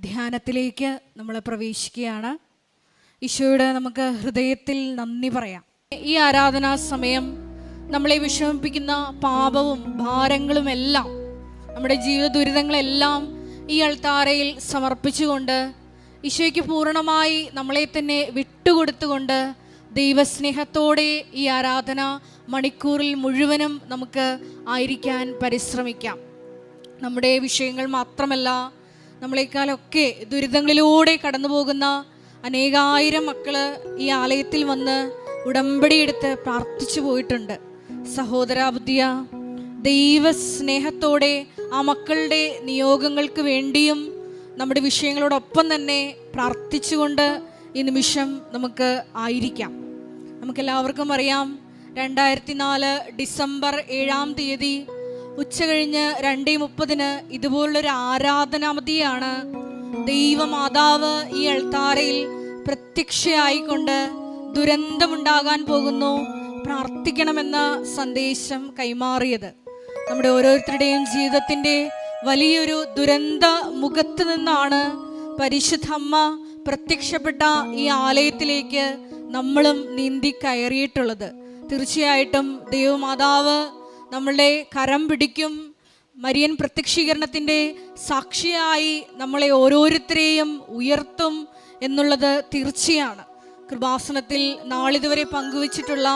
ധ്യാനത്തിലേക്ക് നമ്മൾ പ്രവേശിക്കുകയാണ്. ഈശോയുടെ നമുക്ക് ഹൃദയത്തിൽ നന്ദി പറയാം. ഈ ആരാധനാ സമയം നമ്മളെ വിഷമിപ്പിക്കുന്ന പാപവും ഭാരങ്ങളും എല്ലാം, നമ്മുടെ ജീവിത ദുരിതങ്ങളെല്ലാം ഈ അൾത്താരയിൽ സമർപ്പിച്ചുകൊണ്ട് ഈശോയ്ക്ക് പൂർണ്ണമായി നമ്മളെ തന്നെ വിട്ടുകൊടുത്തുകൊണ്ട് ദൈവസ്നേഹത്തോടെ ഈ ആരാധന മണിക്കൂറിൽ മുഴുവനും നമുക്ക് ആയിരിക്കാൻ പരിശ്രമിക്കാം. നമ്മുടെ വിഷയങ്ങൾ മാത്രമല്ല, നമ്മളെക്കാളൊക്കെ ദുരിതങ്ങളിലൂടെ കടന്നു പോകുന്ന അനേകായിരം മക്കള് ഈ ആലയത്തിൽ വന്ന് ഉടമ്പടിയെടുത്ത് പ്രാർത്ഥിച്ചു പോയിട്ടുണ്ട്. സഹോദരാബുദ്ധിയ, ദൈവസ്നേഹത്തോടെ ആ മക്കളുടെ നിയോഗങ്ങൾക്ക് വേണ്ടിയും നമ്മുടെ വിഷയങ്ങളോടൊപ്പം തന്നെ പ്രാർത്ഥിച്ചുകൊണ്ട് ഈ നിമിഷം നമുക്ക് ആയിരിക്കാം. നമുക്കെല്ലാവർക്കും അറിയാം, 2004 ഡിസംബർ 7-ാം തീയതി ഉച്ചകഴിഞ്ഞ് 2:30 ഇതുപോലുള്ളൊരു ആരാധനാമതിയാണ് ദൈവമാതാവ് ഈ അൾത്താരയിൽ പ്രത്യക്ഷയായിക്കൊണ്ട് ദുരന്തമുണ്ടാകാൻ പോകുന്നു, പ്രാർത്ഥിക്കണമെന്ന സന്ദേശം കൈമാറിയത്. നമ്മുടെ ഓരോരുത്തരുടെയും ജീവിതത്തിൻ്റെ വലിയൊരു ദുരന്ത മുഖത്ത് നിന്നാണ് പരിശുദ്ധ അമ്മ പ്രത്യക്ഷപ്പെട്ട ഈ ആലയത്തിലേക്ക് നമ്മളും നീന്തി കയറിയിട്ടുള്ളത്. തീർച്ചയായിട്ടും ദൈവമാതാവ് നമ്മളുടെ കരം പിടിക്കും. മരിയൻ പ്രത്യക്ഷീകരണത്തിൻ്റെ സാക്ഷിയായി നമ്മളെ ഓരോരുത്തരെയും ഉയർത്തും എന്നുള്ളത് തീർച്ചയാണ്. കൃപാസനത്തിൽ നാളിതുവരെ പങ്കുവച്ചിട്ടുള്ള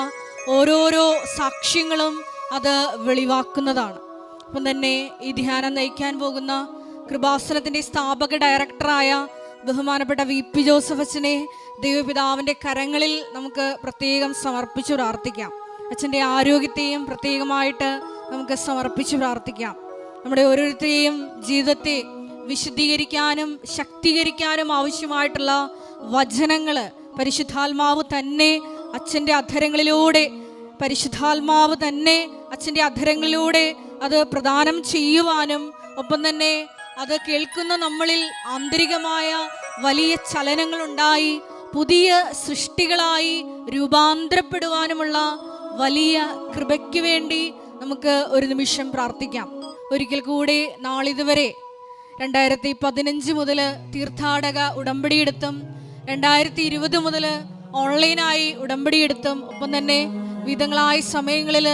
ഓരോരോ സാക്ഷ്യങ്ങളും അത് വെളിവാക്കുന്നതാണ്. അപ്പം തന്നെ ഈ ധ്യാനം നയിക്കാൻ പോകുന്ന കൃപാസനത്തിൻ്റെ സ്ഥാപക ഡയറക്ടറായ ബഹുമാനപ്പെട്ട VP ജോസഫ് അച്ഛനെ ദൈവപിതാവിൻ്റെ കരങ്ങളിൽ നമുക്ക് പ്രത്യേകം സമർപ്പിച്ച് പ്രാർത്ഥിക്കാം. അച്ഛൻ്റെ ആരോഗ്യത്തെയും പ്രത്യേകമായിട്ട് നമുക്ക് സമർപ്പിച്ച് പ്രാർത്ഥിക്കാം. നമ്മുടെ ഓരോരുത്തരെയും ജീവിതത്തെ വിശുദ്ധീകരിക്കാനും ശക്തീകരിക്കാനും ആവശ്യമായിട്ടുള്ള വചനങ്ങൾ പരിശുദ്ധാത്മാവ് തന്നെ അച്ഛൻ്റെ അധരങ്ങളിലൂടെ അത് പ്രദാനം ചെയ്യുവാനും ഒപ്പം തന്നെ അത് കേൾക്കുന്ന നമ്മളിൽ ആന്തരികമായ വലിയ ചലനങ്ങളുണ്ടായി പുതിയ സൃഷ്ടികളായി രൂപാന്തരപ്പെടുവാനുമുള്ള വലിയ കൃപയ്ക്ക് വേണ്ടി നമുക്ക് ഒരു നിമിഷം പ്രാർത്ഥിക്കാം. ഒരിക്കൽ കൂടി നാളിതുവരെ 2015 മുതൽ തീർത്ഥാടക ഉടമ്പടിയെടുത്തും 2020 മുതൽ ഓൺലൈനായി ഉടമ്പടിയെടുത്തും ഒപ്പം തന്നെ വിവിധങ്ങളായ സമയങ്ങളിൽ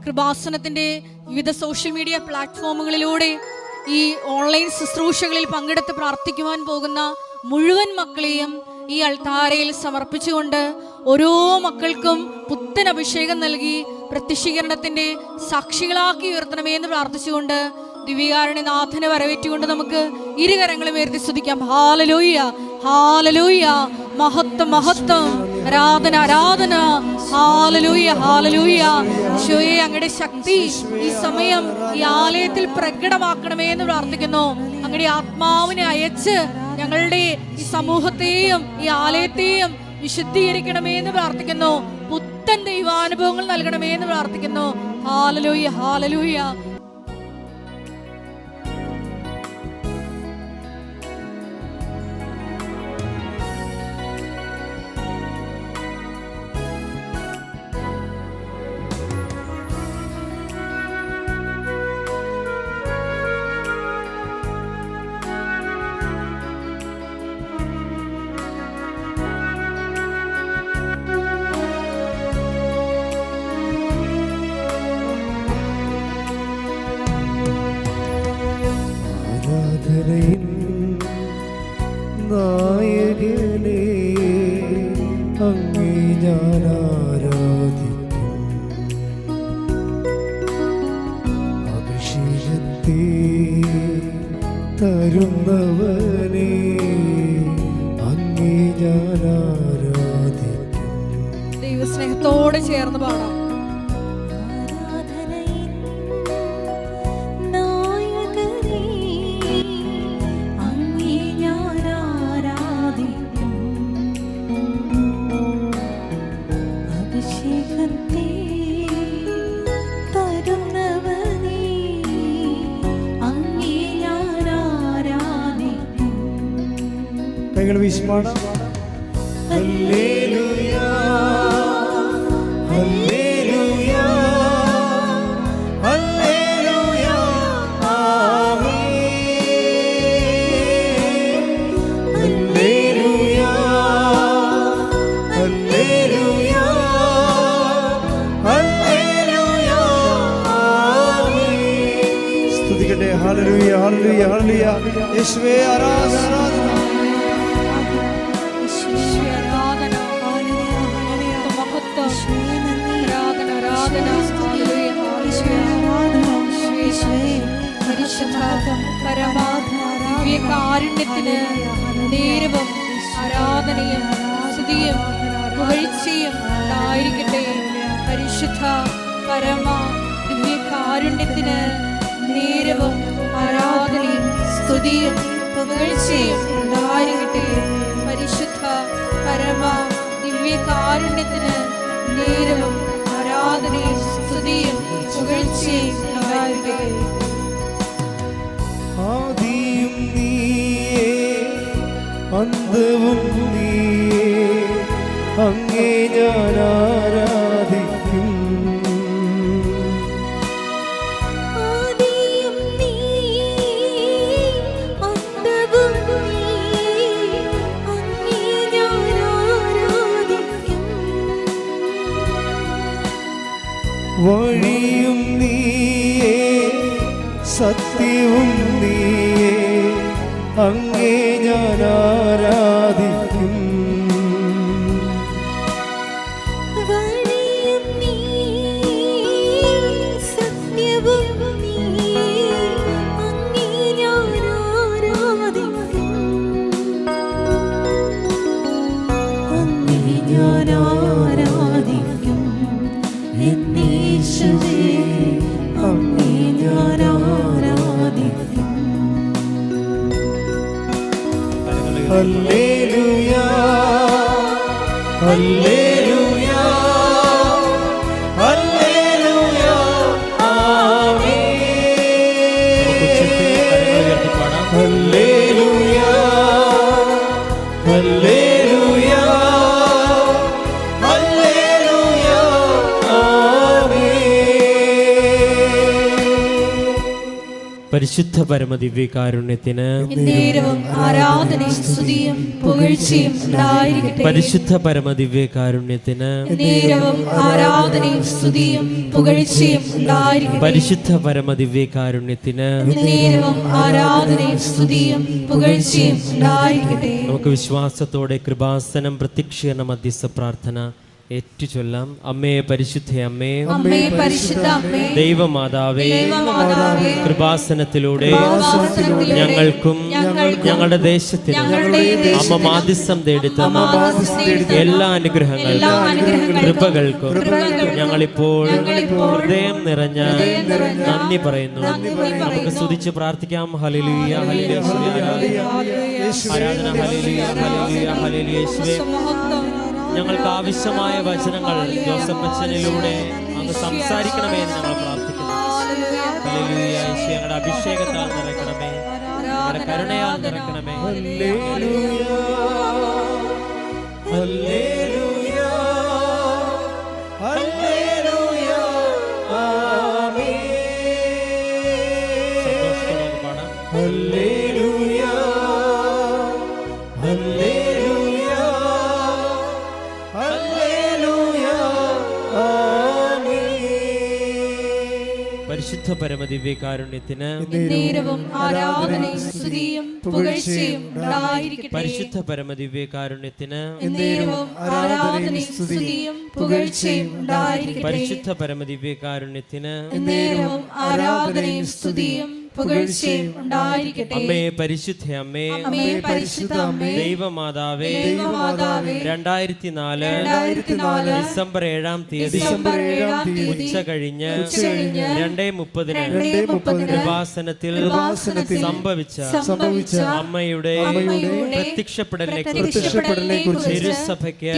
കൃപാസനത്തിൻ്റെ വിവിധ സോഷ്യൽ മീഡിയ പ്ലാറ്റ്ഫോമുകളിലൂടെ ഈ ഓൺലൈൻ ശുശ്രൂഷകളിൽ പങ്കെടുത്ത് പ്രാർത്ഥിക്കുവാൻ പോകുന്ന മുഴുവൻ മക്കളെയും ഈ അൾത്താരയിൽ സമർപ്പിച്ചുകൊണ്ട് ഓരോ മക്കൾക്കും പുത്തൻ അഭിഷേകം നൽകി പ്രത്യക്ഷീകരണത്തിൻ്റെ സാക്ഷികളാക്കി ഉയർത്തണമേ എന്ന് പ്രാർത്ഥിച്ചുകൊണ്ട് ദിവ്യകാരുണ്യനാഥനെ വരവേറ്റുകൊണ്ട് നമുക്ക് ഇരുകരങ്ങളും ഉയർത്തി സ്തുതിക്കാം. ഹല്ലേലൂയ, ഹല്ലേലൂയ, മഹത്വം, മഹത്വം, ആരാധന, ആരാധന, ഹല്ലേലൂയ, ഹല്ലേലൂയ. ഈശോയെ, അങ്ങയുടെ ശക്തി ഈ സമയം ഈ ആലയത്തിൽ പ്രകടമാക്കണമേ എന്ന് പ്രാർത്ഥിക്കുന്നു. അങ്ങയുടെ ആത്മാവിനെ അയച്ച് ഞങ്ങളുടെ ഈ സമൂഹത്തെയും ഈ ആലയത്തെയും വിശുദ്ധീകരിക്കണമേ എന്ന് പ്രാർത്ഥിക്കുന്നു. പുത്തൻ ദൈവാനുഭവങ്ങൾ നൽകണമേ എന്ന് പ്രാർത്ഥിക്കുന്നു. Hallelujah, hallelujah. നായകനെ അങ്ങേ ഞാൻ ആരാധിക്കും, അഭിഷേകത്തെ തരുന്നവനെ അങ്ങേ ഞാൻ ആരാധിക്കും. ദൈവസ്നേഹത്തോടെ ചേർന്ന് പാടാം. വിശ്വാസം ഹല്ലേലൂയ, ഹല്ലേലൂയ, ഹല്ലേലൂയ, ആമേൻ. യേശുവേ ആരാധന യേശുവേ ആരാധന, മഹത്വം, ആരാധന, ആരാധന. ഹല്ലേലൂയ, ഹല്ലേലൂയ. യേശുവേ, പരിശുദ്ധ പരമ ദിവ്യകാരുണ്യത്തിന് നേരവും ആരാധനയും സ്തുതിയും പുകഴ്ചയും ഉണ്ടായിരിക്കട്ടെ. പരിശുദ്ധ പരമ ദിവ്യകാരുണ്യത്തിന് നേരവും ആരാധനയും സ്തുതിയും പുകഴ്ചയും ഉണ്ടായിരിക്കട്ടെ. പരിശുദ്ധ പരമ ദിവ്യകാരുണ്യത്തിന് നേരവും ആരാധനയും സ്തുതിയും പുകഴ്ചയും ഉണ്ടായിരിക്കട്ടെ. ആദിയും നീയേ അന്തവും നീയേ, അങ്ങേ ഞാൻ ആരാധിക്കും. ആദിയും നീയേ അന്തവും നീയേ, അങ്ങേ ഞാൻ ആരാധിക്കും. വഴിയും നീയേ സത്യവും നീയേ, അങ്ങേ ഞാൻ ആരാധിക്കും. വഴിയും നീയേ സത്യവും നീയേ, അങ്ങേ ഞാൻ ആരാധിക്കും. അങ്ങേ ഞാൻ ആരാധിക്കും എന്നീശുവേ, അങ്ങേ ഞാൻ ആരാധിക്കും. ഹല്ലേലൂയാ ഹല്ലേലൂയാ ഹല്ലേലൂയാ ആമേൻ. ഹല്ലേലൂയാ ഹല്ലേലൂയാ ഹല്ലേലൂയാ ആമേൻ. പരിശുദ്ധ പരമദിവ്യകാരുണ്യത്തിന് നേരവും ആരാധനയും സ്തുതിയും പുകഴ്ചയും ഉണ്ടായിരിക്കട്ടെ. പരിശുദ്ധ പരമദിവ്യകാരുണ്യത്തിന് നേരവും ആരാധനയും സ്തുതിയും പുകഴ്ചയും ഉണ്ടായിരിക്കട്ടെ. പരിശുദ്ധ പരമദിവ്യകാരുണ്യത്തിന് നേരവും ആരാധനയും സ്തുതിയും പുകഴ്ചയും ഉണ്ടായിരിക്കട്ടെ. നമുക്ക് വിശ്വാസത്തോടെ കൃപാസനം പ്രത്യക്ഷീകരണ മധ്യസ്ഥ പ്രാർത്ഥന ഏറ്റുചൊല്ലാം. അമ്മേ പരിശുദ്ധ അമ്മേ, അമ്മേ പരിശുദ്ധ അമ്മേ, ദൈവമാതാവേ, ദൈവമാതാവേ, കൃപാസനത്തിലൂടെ കൃപാസനത്തിലൂടെ ഞങ്ങൾക്കും ഞങ്ങളുടെ ഞങ്ങളുടെ ദേശത്തിനും ദേശത്തിനും അമ്മ മാധ്യസ്ഥം തേടിത്തന്ന അമ്മ മാധ്യസ്ഥം തേടിത്തന്ന എല്ലാ അനുഗ്രഹങ്ങൾക്കും എല്ലാ അനുഗ്രഹങ്ങൾക്കും കൃപകൾക്കും കൃപകൾക്കും ഞങ്ങളിപ്പോൾ ഞങ്ങളിപ്പോൾ ഹൃദയം നിറഞ്ഞ നിറഞ്ഞ നന്ദി പറയുന്നു. നന്ദി നമുക്ക് പറയുന്നു. സ്തുതിച്ച് പ്രാർത്ഥിക്കാം. ഹല്ലേലൂയ ഹല്ലേലൂയ ആരാധന. ഹല്ലേലൂയ ഹല്ലേലൂയ ഹല്ലേലൂയ. യേശുവേ, മഹത്വം. ഞങ്ങൾക്ക് ആവശ്യമായ വചനങ്ങൾ ജോസഫ് അച്ഛനിലൂടെ അങ്ങ് സംസാരിക്കണമേ എന്ന് ഞങ്ങൾ പ്രാർത്ഥിക്കുന്നു. ഹല്ലേലൂയ. യേശു, ഞങ്ങളുടെ അഭിഷേകത്താൽ നിറയ്ക്കണമേ, ഞങ്ങളുടെ കരുണയാൽ നിറയ്ക്കണമേ. ഹല്ലേലൂയാ ഹല്ലേലൂയാ ഹല്ലേലൂയാ ആമേൻ. സന്തോഷത്തോടെ നമുക്ക് പാടാം. ഹല്ലേലൂയാ ഹല്ലേലൂയാ ഹല്ലേലൂയാ ആമേൻ. പരിശുദ്ധ പരമദിവ്യകാരുണ്യത്തിന് നേരവും ആരാധനയും സ്തുതിയും പുകഴ്ചയും ഉണ്ടായിരിക്കട്ടെ. പരിശുദ്ധ പരമദിവ്യകാരുണ്യത്തിന് നേരവും ആരാധനയും സ്തുതിയും പുകഴ്ചയും ഉണ്ടായിരിക്കട്ടെ. പരിശുദ്ധ പരമദിവ്യകാരുണ്യത്തിന് നേരവും ആരാധനയും സ്തുതിയും പുകഴ്ചയും ഉണ്ടായിരിക്കട്ടെ. അമ്മേ പരിശുദ്ധ അമ്മേ, അമ്മേ പരിശുദ്ധ അമ്മേ, ദൈവമാതാവേ, ദൈവമാതാവേ, 2004 ഡിസംബർ 7-ാം തീയതി ഡിസംബർ 7-ാം തീയതി ഉച്ച കഴിഞ്ഞ് ഉച്ചകഴിഞ്ഞ് 2:30 കൃപാസനത്തിൽ സംഭവിച്ച അമ്മയുടെ പ്രത്യക്ഷപ്പെടലിനെക്കുറിച്ച് തിരുസഭയ്ക്ക്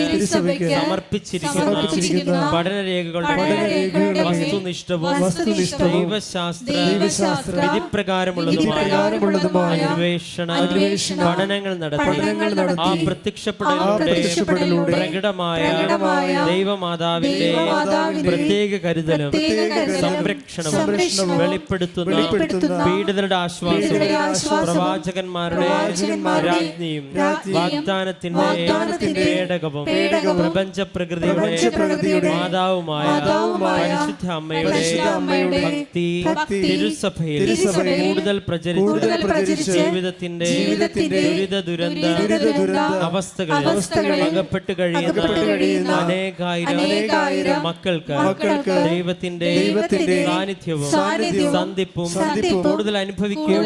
സമർപ്പിച്ചിരിക്കുന്ന പഠനരേഖകളുടെ വസ്തുനിഷ്ഠവും ദൈവശാസ്ത്ര വിധിപ്രകാരമുള്ളതുമായ അന്വേഷണ പഠനങ്ങൾ നടത്തി ആ പ്രത്യക്ഷപ്പെടലിലൂടെ പ്രകടമായ ദൈവമാതാവിന്റെ പ്രത്യേക കരുതലും സംരക്ഷണവും വെളിപ്പെടുത്തുന്ന പീഡിതരുടെ ആശ്വാസവും പ്രവാചകന്മാരുടെ രാജ്ഞിയും വാഗ്ദാനത്തിന്റെ പേടകവും പ്രപഞ്ച പ്രകൃതിയുടെ മാതാവുമായ പരിശുദ്ധ അമ്മയുടെ ഭക്തി തിരുസഭയിൽ കൂടുതൽ പ്രചരിച്ച് ജീവിതത്തിന്റെ ദുരിത അവസ്ഥകളിൽ അകപ്പെട്ട് കഴിയുന്ന അനേകായിരം മക്കൾക്ക് ദൈവത്തിന്റെ സാന്നിധ്യവും സന്ധിപ്പും കൂടുതൽ അനുഭവിക്കുകയും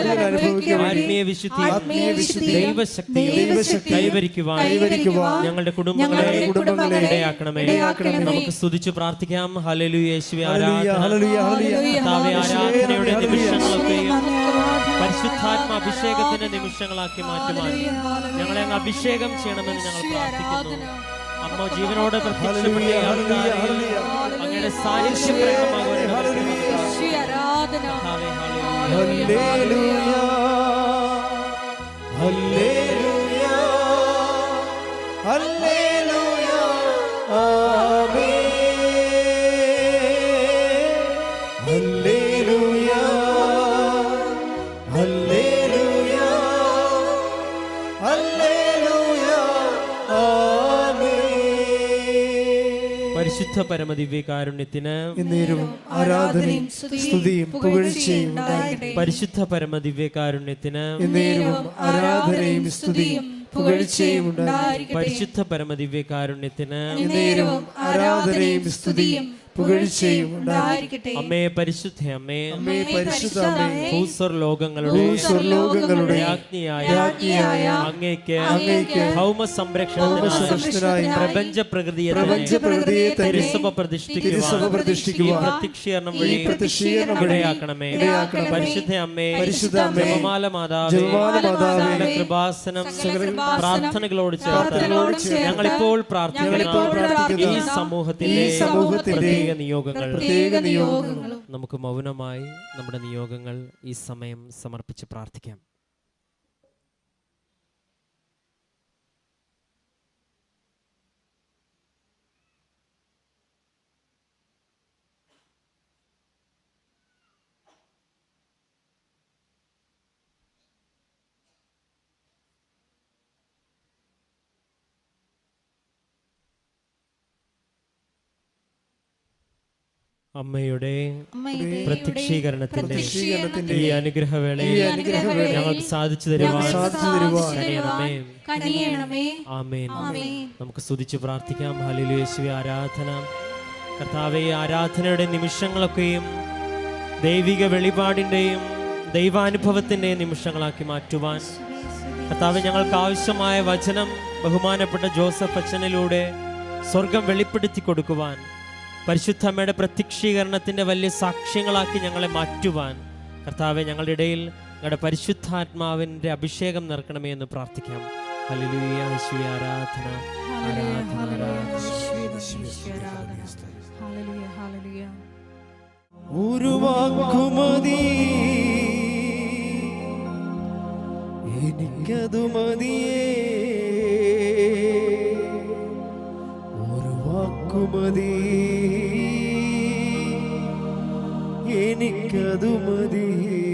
ആത്മീയ വിശുദ്ധി ദൈവശക്തിയും കൈവരിക്കുവാൻ ഞങ്ങളുടെ കുടുംബങ്ങളെ ഇടയാക്കണമേ. നമുക്ക് സ്തുതിച്ച് പ്രാർത്ഥിക്കാം. ഹല്ലേലൂയ. യേശുവേ ആരാധനയുടെ നിമിഷങ്ങളൊക്കെയും പരിശുദ്ധാത്മ അഭിഷേകത്തിന്റെ നിമിഷങ്ങളാക്കി മാറ്റുവാൻ ഞങ്ങളെ അങ്ങ് അഭിഷേകം ചെയ്യണമെന്ന് ഞങ്ങൾ പ്രാർത്ഥിക്കുന്നു. അമ്മ ജീവനോടെ പ്രത്യക്ഷപ്പെട്ട അങ്ങയുടെ സാന്നിധ്യം പരിശുദ്ധ പരമദിവ്യകാരുണ്യത്തിന് ആരാധനയും സ്തുതിയും പുകഴ്ചയും ഉണ്ടാകട്ടെ. പരിശുദ്ധ പരമദിവ്യകാരുണ്യത്തിന് ആരാധനയും സ്തുതിയും പുകഴ്ചയും ഉണ്ടാകട്ടെ. പരിശുദ്ധ പരമദിവ്യകാരുണ്യത്തിന് ആരാധനയും സ്തുതിയും പുകഴ്ചയും ഉണ്ടാകട്ടെ. അമ്മേ പരിശുദ്ധ അമ്മേ പരിശുദ്ധ അമ്മേ ഭൂസ്വർലോകങ്ങളുടെ രാജ്ഞിയായ അങ്ങേക്ക് ഭൗമ സംരക്ഷണത്തിനായി പ്രപഞ്ച പ്രകൃതിയെ തിരുസഭ പ്രതിഷ്ഠിക്കുവാൻ പ്രത്യക്ഷീകരണം വഴി ഇടയാക്കണമേ. പരിശുദ്ധ അമ്മേ ജപമാല മാതാവേ കൃപാസനം പ്രാർത്ഥനകളോട് ചേർത്ത് ഞങ്ങളിപ്പോൾ പ്രാർത്ഥിക്കുന്ന ഈ സമൂഹത്തിന്റെ പ്രത്യേക നിയോഗങ്ങൾ നമുക്ക് മൗനമായി നമ്മുടെ നിയോഗങ്ങൾ ഈ സമയം സമർപ്പിച്ച് പ്രാർത്ഥിക്കാം. അമ്മയുടെ പ്രത്യക്ഷീകരണത്തിന്റെ ഈ അനുഗ്രഹവേളയിൽ ഞങ്ങൾക്ക് സാധിച്ചു തരുവാൻ ആമേൻ. നമുക്ക് സ്തുതിച്ച് പ്രാർത്ഥിക്കാം. ഹല്ലേലൂയ. യേശുവേ ആരാധന. കർത്താവേ ആരാധനയുടെ നിമിഷങ്ങളൊക്കെയും ദൈവിക വെളിപാടിന്റെയും ദൈവാനുഭവത്തിന്റെയും നിമിഷങ്ങളാക്കി മാറ്റുവാൻ കർത്താവേ ഞങ്ങൾക്ക് ആവശ്യമായ വചനം ബഹുമാനപ്പെട്ട ജോസഫ് അച്ഛനിലൂടെ സ്വർഗം വെളിപ്പെടുത്തി കൊടുക്കുവാൻ പരിശുദ്ധമ്മയുടെ പ്രത്യക്ഷീകരണത്തിന്റെ വലിയ സാക്ഷ്യങ്ങളാക്കി ഞങ്ങളെ മാറ്റുവാൻ കർത്താവെ ഞങ്ങളുടെ ഇടയിൽ ഞങ്ങളുടെ പരിശുദ്ധാത്മാവിന്റെ അഭിഷേകം നിറക്കണമേ എന്ന് പ്രാർത്ഥിക്കാം. ഹല്ലേലൂയ. യേശുവേ ആരാധന. ഒരു വാക്കുമതി എനിക്കതു മതിയേ, ഒരു വാക്കുമതി എനിക്കതു മതിയേ.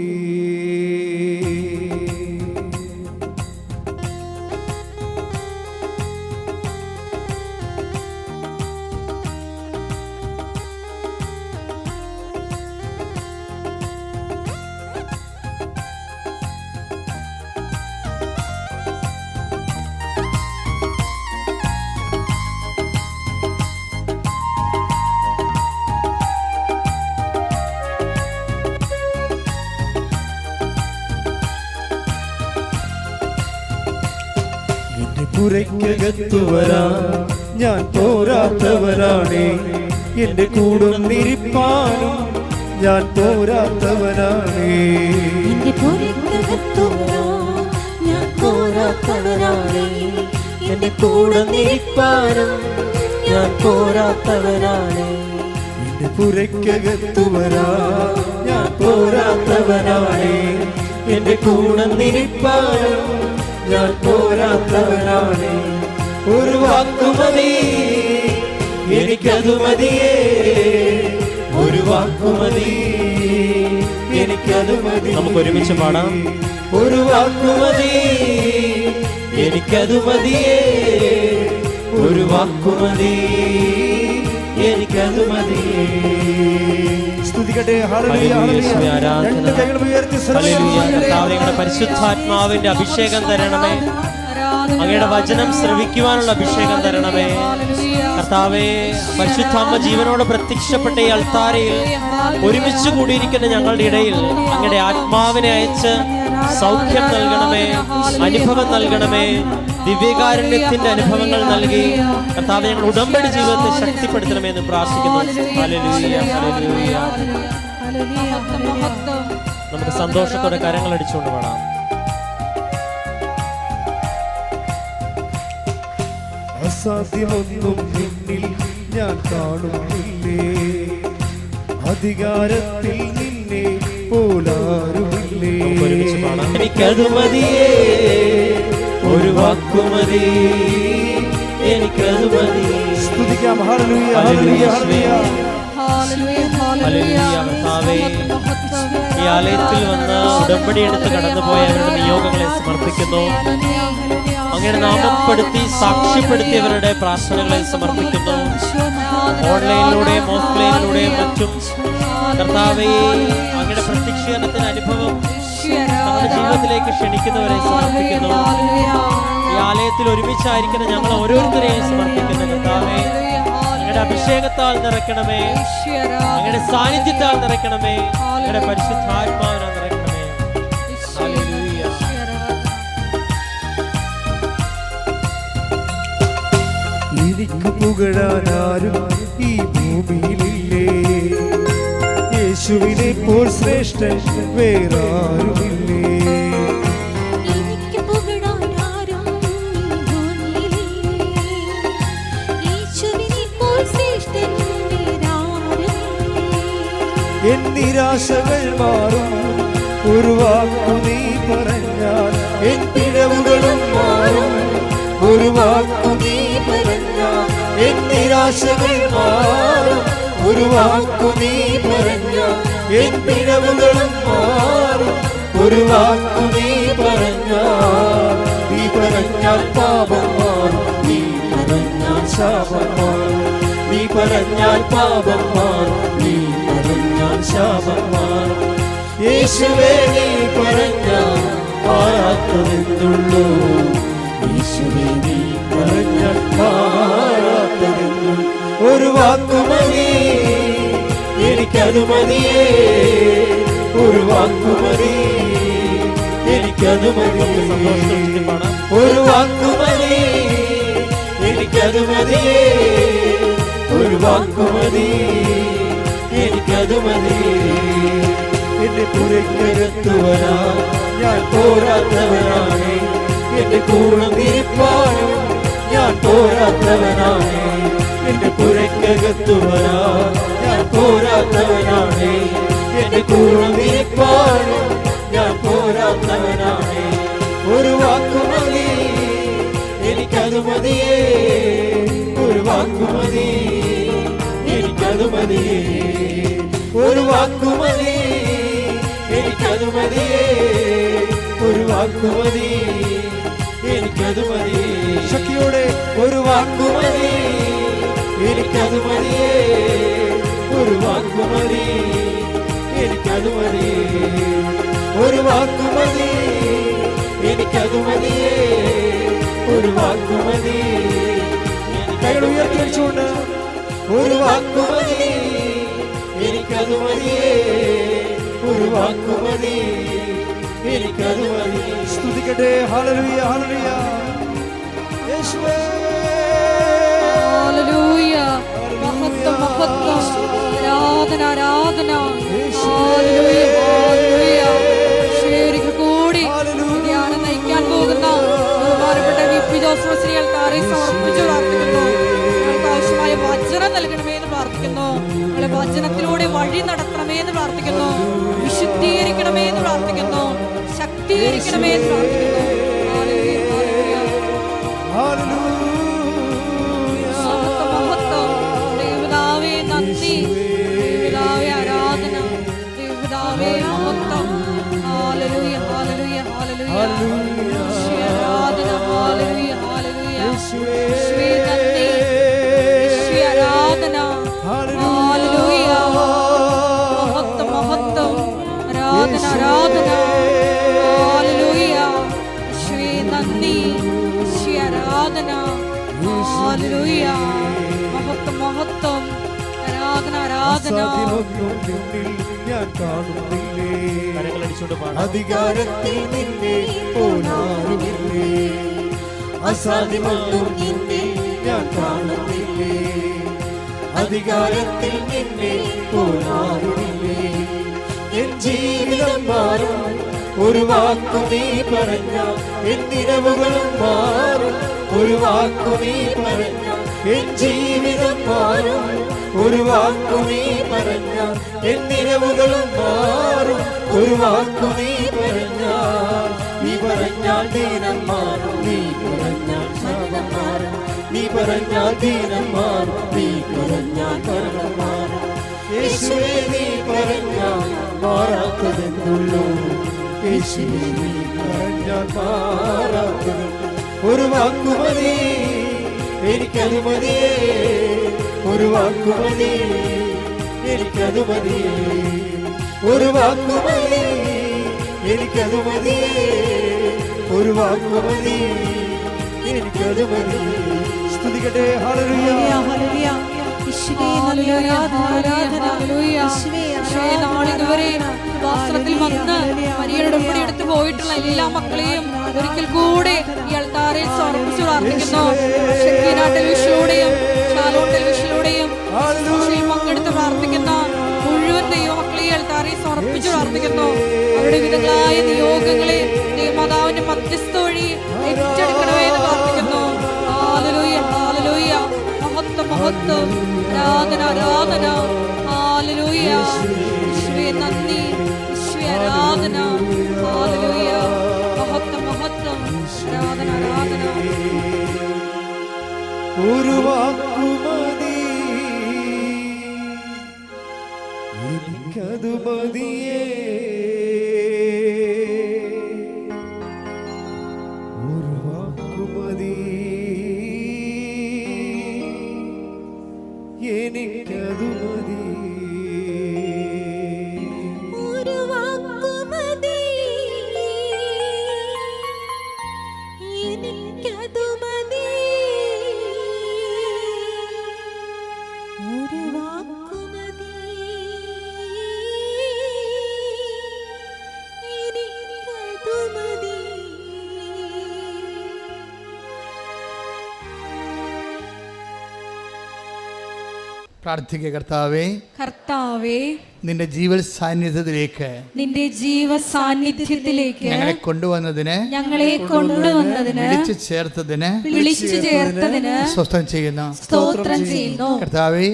പുരയ്ക്കകത്തു വരാൻ ഞാൻ പോരാത്തവനാണേ, എന്റെ കൂടുന്നിരിപ്പാനും ഞാൻ പോരാത്തവനാണേ. എന്റെ പുരയ്ക്കകത്തു വരാൻ ഞാൻ പോരാത്തവനാണേ, എന്റെ കൂടുന്നിരിപ്പാനും ഞാൻ പോരാത്തവനാണേ. എന്റെ പുരയ്ക്കകത്തു വരാൻ ഞാൻ പോരാത്തവനാണേ, എന്റെ കൂടുന്നിരിപ്പാനും ഞാൻ പോരാത്തവനാണ്. ഒരു വാക്കുമതി എനിക്കതു മതിയേ, ഒരു വാക്കുമതി എനിക്കതു മതി. നമുക്ക് ഒരുമിച്ച് പാടാം. ഒരു വാക്കുമതി എനിക്കതു മതിയേ, ഒരു വാക്കുമതി എനിക്കതു മതിയേ. സ്തുതിക്കട്ടെ. ഹല്ലേലൂയ, ഹല്ലേലൂയ, ഹല്ലേലൂയ. ആരാധന. രണ്ട് കൈകൾ ഉയർത്തി ഹല്ലേലൂയ. കർത്താവേ, അങ്ങയുടെ പരിശുദ്ധാത്മാവിന്റെ അഭിഷേകം തരണമേ. അങ്ങയുടെ വചനം ശ്രവിക്കുവാനുള്ള അഭിഷേകം തരണമേ. കർത്താവേ, പരിശുദ്ധാത്മ ജീവനോട് പ്രത്യക്ഷപ്പെട്ട ഈ അൾത്താരയിൽ ഒരുമിച്ച് കൂടിയിരിക്കുന്ന ഞങ്ങളുടെ ഇടയിൽ അങ്ങയുടെ ആത്മാവിനെ അയച്ച് സൗഖ്യം നൽകണമേ, അനുഭവം നൽകണമേ, ദിവ്യകാരുണ്യത്തിന്റെ അനുഭവങ്ങൾ നൽകി കർത്താവേ, ഞങ്ങൾ ഉടമ്പടി ജീവിതത്തെ ശക്തിപ്പെടുത്തണമേ എന്ന് പ്രാർത്ഥിക്കുന്നു. Hallelujah, hallelujah. നമുക്ക് സന്തോഷത്തോടെ കരങ്ങൾ അടിച്ചുകൊണ്ട് പാടാം. അസാധ്യമൊന്നും നിന്നിൽ ഞാൻ കാണുന്നില്ലേ, അധികാരത്തിൽ നിന്നെ പോലാരുമില്ലേ. ഒരുമിച്ച് പാടാം. എനിക്കത് മതിയേ, ഒരു വാക്കുമതി, എനിക്കത് മതി. സ്തുതിക്കാം. ഹല്ലേലൂയ, ഹല്ലേലൂയ, ഹല്ലേലൂയ. ഹല്ലേലൂയ. കർത്താവേ, ഈ ആലയത്തിൽ വന്ന് ഉടമ്പടി എടുത്ത് കടന്നുപോയ അവരുടെ നിയോഗങ്ങളെ സമർപ്പിക്കുന്നു. അങ്ങയുടെ നാമപ്പെടുത്തി സാക്ഷ്യപ്പെടുത്തിയവരുടെ പ്രാർത്ഥനകളെ സമർപ്പിക്കുന്നു. ഓൺലൈനിലൂടെയും ഓഫ്ലൈനിലൂടെയും മറ്റും കർത്താവേ, അങ്ങയുടെ പ്രത്യക്ഷീകരണത്തിന് അനുഭവം നമ്മുടെ ജീവിതത്തിലേക്ക് ക്ഷണിക്കുന്നവരെ സമർപ്പിക്കുന്നു. ഈ ആലയത്തിൽ ഒരുമിച്ചായിരിക്കുന്ന ഞങ്ങൾ ഓരോരുത്തരെയും സമർപ്പിക്കുന്നു. കർത്താവേ, അങ്ങയുടെ അഭിഷേകത്താൽ നിറയ്ക്കണമേ, അങ്ങയുടെ സാന്നിധ്യത്താൽ നിറയ്ക്കണമേ, അങ്ങയുടെ പരിശുദ്ധാത്മാവിനാൽ നിറയ്ക്കണമേ. ഹല്ലേലൂയ. എനിക്ക് പുകഴാനാരും ഈ ഭൂമിയിലില്ലേ, യേശുവിനെ പോൽ ശ്രേഷ്ഠൻ വേറാരുമില്ലേ. എനിക്ക് പുകഴാനാരും ഈ ഭൂമിയിലില്ലേ, യേശുവിനെ പോൽ ശ്രേഷ്ഠൻ വേറാരുമില്ലേ. എൻ നിരാശകൾ മാറും ഒരു വാക്കു നീ പറഞ്ഞാൽ, എൻ പിഴവുകളും മാറും ഒരു വാക്കു നീ പറഞ്ഞാൽ. എൻ നിരാശകൾ മാറും ഒരു വാക്കു നീ പറഞ്ഞാൽ, എൻ പിഴവുകളും മാറും ഒരു വാക്കു നീ പറഞ്ഞാൽ. നീ പറഞ്ഞാൽ പാപം മാറും, നീ പറഞ്ഞാൽ ശാപം മാറും. നീ പറഞ്ഞാൽ പാപം മാറും, നീ പറഞ്ഞാൽ ശാപം മാറും. യേശുവേ, നീ പറഞ്ഞാൽ മാറാത്തതെന്നുള്ളൂ. യേശുവേ, നീ പറഞ്ഞാൽ മാറാത്തതെന്നുള്ളൂ. ഒരു വാക്കുമതി, എനിക്കത് മതിയേ, ഒരു വാക്കുമതി, എനിക്കത് മതി. ഒരു വാക്കുമതി, എനിക്കത് മതിയേ, ഒരു വാക്കുമതി, എനിക്കത് മതി. എന്റെ പുരയ്ക്കകത്തുവരാ ഞാൻ പോരാത്തവനാണ്, എന്റെ കൂടെ നിൽപ്പാനും ഞാൻ പോരാത്തവനാണ്. എന്റെ പുരയ്ക്കകത്തുവരാ ഞാൻ പോരാത്തവനാണ്, എന്റെ കൂടെ നിൽപ്പാനും ഞാൻ പോരാത്തവനാണ്. ഒരു വാക്കുമതി, എനിക്കത് മതിയേ, ഒരു വാക്കുമതി, എനിക്കത് മതിയേ. ഒരു വാക്കുമതി, എനിക്കത് മതിയേ, ഒരു വാക്കുമതി, എനിക്കത് മതി. ശക്തിയോടെ ഒരു വാക്കുമതി, എനിക്കത് മതിയേ, ഒരു വാക്കുമതി, എനിക്കത് മതി. ഒരു വാക്കുമതി, എനിക്കത് മതിയേ, ഒരു വാക്കുമതി. കൈകൾ ഉയർത്തി വെച്ചുകൊണ്ട് ഒരു വാക്കുമതി, എനിക്കത് മതിയേ, ഒരു വാക്കുമതി, എനിക്കത് മതി. സ്തുതിക്കട്ടെ. ഹല്ലേലൂയ, ഹല്ലേലൂയ. യേശുവേ, ഹല്ലേലൂയ. മഹത്വം, മഹത്വം. ആരാധന, ആരാധന. ഹല്ലേലൂയ, ഹല്ലേലൂയ. ശരിക്കും കൂടി ധ്യാനം നയിക്കാൻ പോകുന്ന ബഹുമാനപ്പെട്ട വി.പി. ജോസഫ് ശ്രീകൾ താരെ സമർപ്പിച്ചു പ്രാർത്ഥിക്കുന്നു. ഞങ്ങൾക്ക് ആവശ്യമായ വചനം നൽകണമേ എന്ന് പ്രാർത്ഥിക്കുന്നു. ഞങ്ങളെ വചനത്തിലൂടെ വഴി നടത്തണമേ എന്ന് പ്രാർത്ഥിക്കുന്നു. വിശുദ്ധീകരിക്കണമേ എന്ന് പ്രാർത്ഥിക്കുന്നു. ശക്തീകരിക്കണമേ എന്ന് പ്രാർത്ഥിക്കുന്നു. Hallelujah, hallelujah. മഹത്വം, മഹത്വം. ദൈവപിതാവേ, നന്ദി. ദൈവപിതാവേ, ആരാധന. ദൈവപിതാവേ, മഹത്വം. ഹല്ലേലൂയ, ഹല്ലേലൂയ, ഹല്ലേലൂയ. യേശുവേ, ആരാധന. ഹല്ലേലൂയ, ഹല്ലേലൂയ. യേശുവേ, നന്ദി. യേശുവേ, ആരാധന. ഹല്ലേലൂയ. നന്ദി, യേശുവേ ആരാധന. ഹല്ലേലൂയ. മഹത്വം മഹത്വം, ആരാധന ആരാധന. അസാധ്യമൊന്നും നിന്നിൽ ഞാൻ കാണുന്നില്ലേ, കരങ്ങളടിച്ചുകൊണ്ട് പാടാം. അധികാരത്തിൽ നിന്നെ പോലാരുമില്ലേ. അസാധ്യമൊന്നും നിന്നിൽ ഞാൻ കാണുന്നില്ലേ, അധികാരത്തിൽ നിന്നെ പോലാരുമില്ലേ. എൻ ജീവിതം മാറും ഒരു വാക്കു നീ പറഞ്ഞ, എൻ നിലവുകളും മാറും ഒരു വാക്കു നീ പറഞ്ഞ. എൻ ജീവിതം മാറും ഒരു വാക്കു നീ പറഞ്ഞ, എൻ നിലവുകളും മാറും ഒരു വാക്കു നീ പറഞ്ഞ. നീ പറഞ്ഞാൽ ദീനം മാറും, നീ പറഞ്ഞാൽ ശാപം മാറും. നീ പറഞ്ഞാൽ ദീനം മാറും, നീ പറഞ്ഞാൽ മരണം മാറും. യേശുവേ നീ പറഞ്ഞാൽ മാറാത്തതെന്നുള്ളൂ, യേശുവേ നീ പറഞ്ഞാൽ മാറാത്തതെന്നുള്ളൂ. ഒരു വാക്കുമതി എനിക്കത് മതിയേ, ഒരു വാക്കുമതി എനിക്കത് മതിയേ, ഒരു വാക്കുമതി എനിക്കത് മതിയേ, ഒരു വാക്കുമതി എനിക്കത് മതിയേ. സ്തുതിക്കട്ടെ. ഹല്ലേലൂയ. ഹല്ലേലൂയ. യേശുവേ നന്ദി, ആരാധന. യേശുവേ നാളിതുവരെ വാസ്ത്രത്തിൽ വന്ന് മരിയയുടെ ഉൾപ്പെടെ എടുത്തു പോയിട്ടുള്ള എല്ലാ മക്കളെയും ഒരിക്കൽ കൂടെ ഈ അൾത്താരയിൽ സമർപ്പിച്ചു പ്രാർത്ഥിക്കുന്നു. ഷെക്കീന ടെലിവിഷനിലൂടെയും ഷാലോൺ ടെലിവിഷനിലൂടെയും പങ്കെടുത്ത് പ്രാർത്ഥിക്കുന്ന മുഴുവൻ ദൈവമക്കളെ അൾത്താരയിൽ സമർപ്പിച്ചു പ്രാർത്ഥിക്കുന്നു. അവരുടെ വിധങ്ങളായ നിയോഗങ്ങളെ ദൈവമാതാവിന്റെ മധ്യസ്ഥ വഴി ഏറ്റെടുക്കണമേ എന്ന് പ്രാർത്ഥിക്കുന്നു. Hallelujah hallelujah. മഹത്വം മഹത്വം, ആരാധന ആരാധന. ഹല്ലേലൂയ. യേശുവേ നന്ദി, യേശുവേ ആരാധന. ഹല്ലേലൂയ. മഹത്വം മഹത്വം, ആരാധന ആരാധന. ഒരു വാക്കുമതി എനിക്കതു മതിയേ, ഒരു വാക്കുമതി എനിക്കതു മതി. ഒരു വാക്കുമതി എനിക്കതു മതി, ഒരു വാക്കുമതി എനിക്കതു മതി. പ്രാർത്ഥിക്കുക. കർത്താവേ, കർത്താവേ, നിന്റെ ജീവൽ സാന്നിധ്യത്തിലേക്ക് നിന്റെ ജീവ സാന്നിധ്യത്തിലേക്ക് ഞങ്ങളെ കൊണ്ടുവന്നതിന്, വിളിച്ചു ചേർത്തതിന് സ്വസ്ഥം ചെയ്യുന്നു. സ്തോത്രം ചെയ്യുന്നു. കർത്താവേ,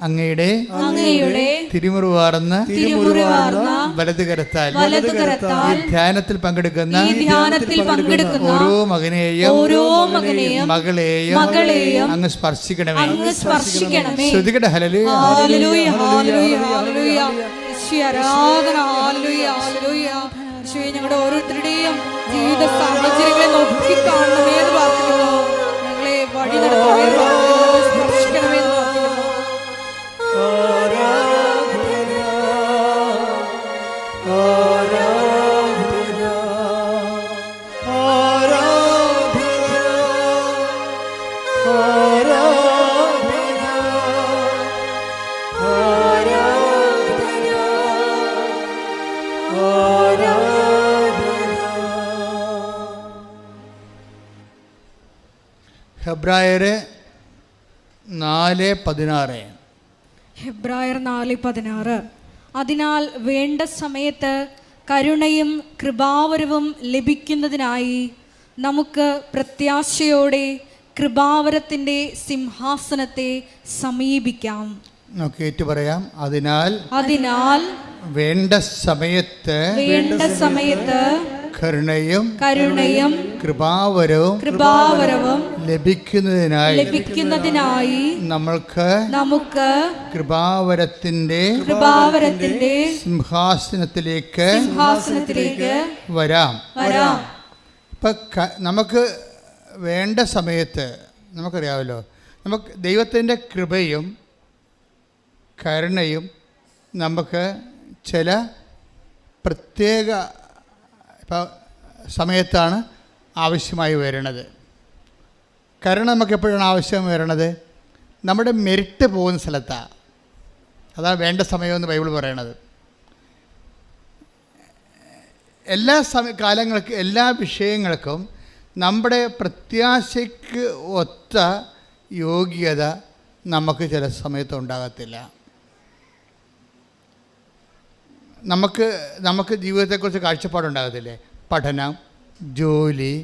അങ്ങയുടെ തിരുമുറിവാർന്ന വലതുകരത്താൽ ഈ ധ്യാനത്തിൽ പങ്കെടുക്കുന്ന ഓരോ മകനെയും മകളെയും അങ്ങ് സ്പർശിക്കണമേ. ശ്രുതികട ഹല്ലേലൂയ. ഞങ്ങളുടെ ഓരോരുത്തരുടെയും ജീവിത സാഹചര്യങ്ങളെ നോക്കി കാണണമേ എന്ന് പ്രാർത്ഥിക്കുന്നു. ഞങ്ങളെ വഴി നടത്തണമേ എന്ന് പ്രാർത്ഥിക്കുന്നു. സ്പർശിക്കണമേ എന്ന് പ്രാർത്ഥിക്കുന്നു. ഹെബ്രായർ 4:16. ഹെബ്രായർ 4:16. അതിനാൽ വേണ്ട സമയത്ത് കരുണയും കൃപാവരവും ലഭിക്കുന്നതിനായി നമുക്ക് പ്രത്യാശയോടെ കൃപാവരത്തിൻ്റെ സിംഹാസനത്തെ സമീപിക്കാം. നമുക്ക് ഏറ്റു പറയാം. അതിനാൽ വേണ്ട സമയത്ത് കരുണയും കൃപാവരവും ലഭിക്കുന്നതിനായി നമുക്ക് കൃപാവരത്തിന്റെ സിംഹാസനത്തിലേക്ക് വരാം. ഇപ്പം നമുക്ക് വേണ്ട സമയത്ത് നമുക്കറിയാമല്ലോ, നമുക്ക് ദൈവത്തിൻ്റെ കൃപയും കരുണയും നമുക്ക് ചില പ്രത്യേക, ഇപ്പം സമയത്താണ് ആവശ്യമായി വരുന്നത്. കരുണ നമുക്ക് എപ്പോഴാണ് ആവശ്യം വരുന്നത്? നമ്മുടെ മെരിറ്റ് പോകുന്ന സ്ഥലത്താണ്. അതാണ് വേണ്ട സമയമെന്ന് ബൈബിൾ പറയണത്. എല്ലാ കാലങ്ങൾക്ക് എല്ലാ വിഷയങ്ങൾക്കും നമ്മുടെ പ്രത്യാശയ്ക്ക് ഒത്ത യോഗ്യത നമുക്ക് ചില സമയത്ത് ഉണ്ടാകത്തില്ല. നമുക്ക് ജീവിതത്തെക്കുറിച്ച് കാഴ്ചപ്പാടുണ്ടാകത്തില്ലേ? പഠനം, ജോലി,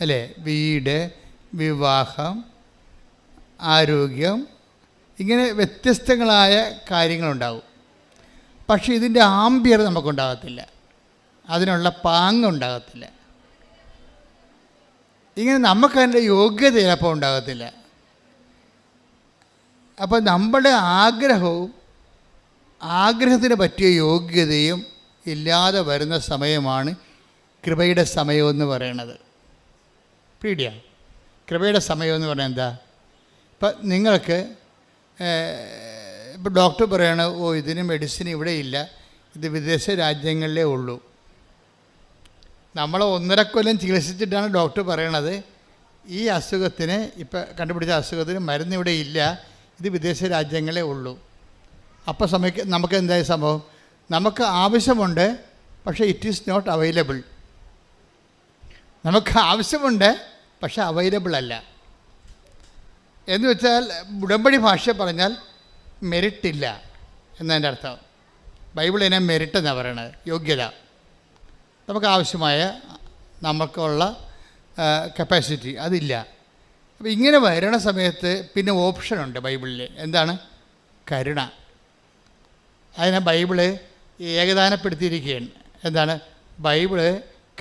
അല്ലേ, വീട്, വിവാഹം, ആരോഗ്യം, ഇങ്ങനെ വ്യത്യസ്തങ്ങളായ കാര്യങ്ങളുണ്ടാവും. പക്ഷേ ഇതിൻ്റെ ആംബിയർ നമുക്കുണ്ടാകത്തില്ല, അതിനുള്ള പാങ്ങുണ്ടാകത്തില്ല. ഇങ്ങനെ നമുക്കതിൻ്റെ യോഗ്യത ചിലപ്പോൾ ഉണ്ടാകത്തില്ല. അപ്പോൾ നമ്മുടെ ആഗ്രഹത്തിന് പറ്റിയ യോഗ്യതയും ഇല്ലാതെ വരുന്ന സമയമാണ് കൃപയുടെ സമയമെന്ന് പറയണത്. പീഡിയ കൃപയുടെ സമയമെന്ന് പറഞ്ഞാൽ എന്താ? ഇപ്പം നിങ്ങൾക്ക് ഇപ്പോൾ ഡോക്ടർ പറയണ, ഇതിന് മെഡിസിൻ ഇവിടെ ഇല്ല, ഇത് വിദേശ രാജ്യങ്ങളിലേ ഉള്ളൂ. നമ്മൾ 1.5 കൊല്ലം ചികിത്സിച്ചിട്ടാണ് ഡോക്ടർ പറയണത്, ഈ അസുഖത്തിന്, ഇപ്പം കണ്ടുപിടിച്ച അസുഖത്തിന് മരുന്ന് ഇവിടെ ഇല്ല, ഇത് വിദേശ രാജ്യങ്ങളേ ഉള്ളൂ. അപ്പോൾ നമുക്ക് എന്തായ സംഭവം? നമുക്ക് ആവശ്യമുണ്ട്, പക്ഷേ ഇറ്റ് ഈസ് നോട്ട് അവൈലബിൾ. നമുക്ക് ആവശ്യമുണ്ട്, പക്ഷേ അവൈലബിൾ അല്ല. എന്ന് വെച്ചാൽ ഉടമ്പടി ഭാഷ പറഞ്ഞാൽ മെറിറ്റില്ല എന്നതിൻ്റെ അർത്ഥം. ബൈബിൾ ഇതിനെ മെറിറ്റ് എന്നാണ് പറയണത്, യോഗ്യത. നമുക്ക് ആവശ്യമായ നമുക്കുള്ള കപ്പാസിറ്റി അതില്ല. അപ്പോൾ ഇങ്ങനെ വരണ സമയത്ത് പിന്നെ ഓപ്ഷനുണ്ട് ബൈബിളിൽ. എന്താണ്? കരുണ. അതിനെ ബൈബിള് ഏകദാനപ്പെടുത്തിയിരിക്കുകയാണ്. എന്താണ്? ബൈബിള്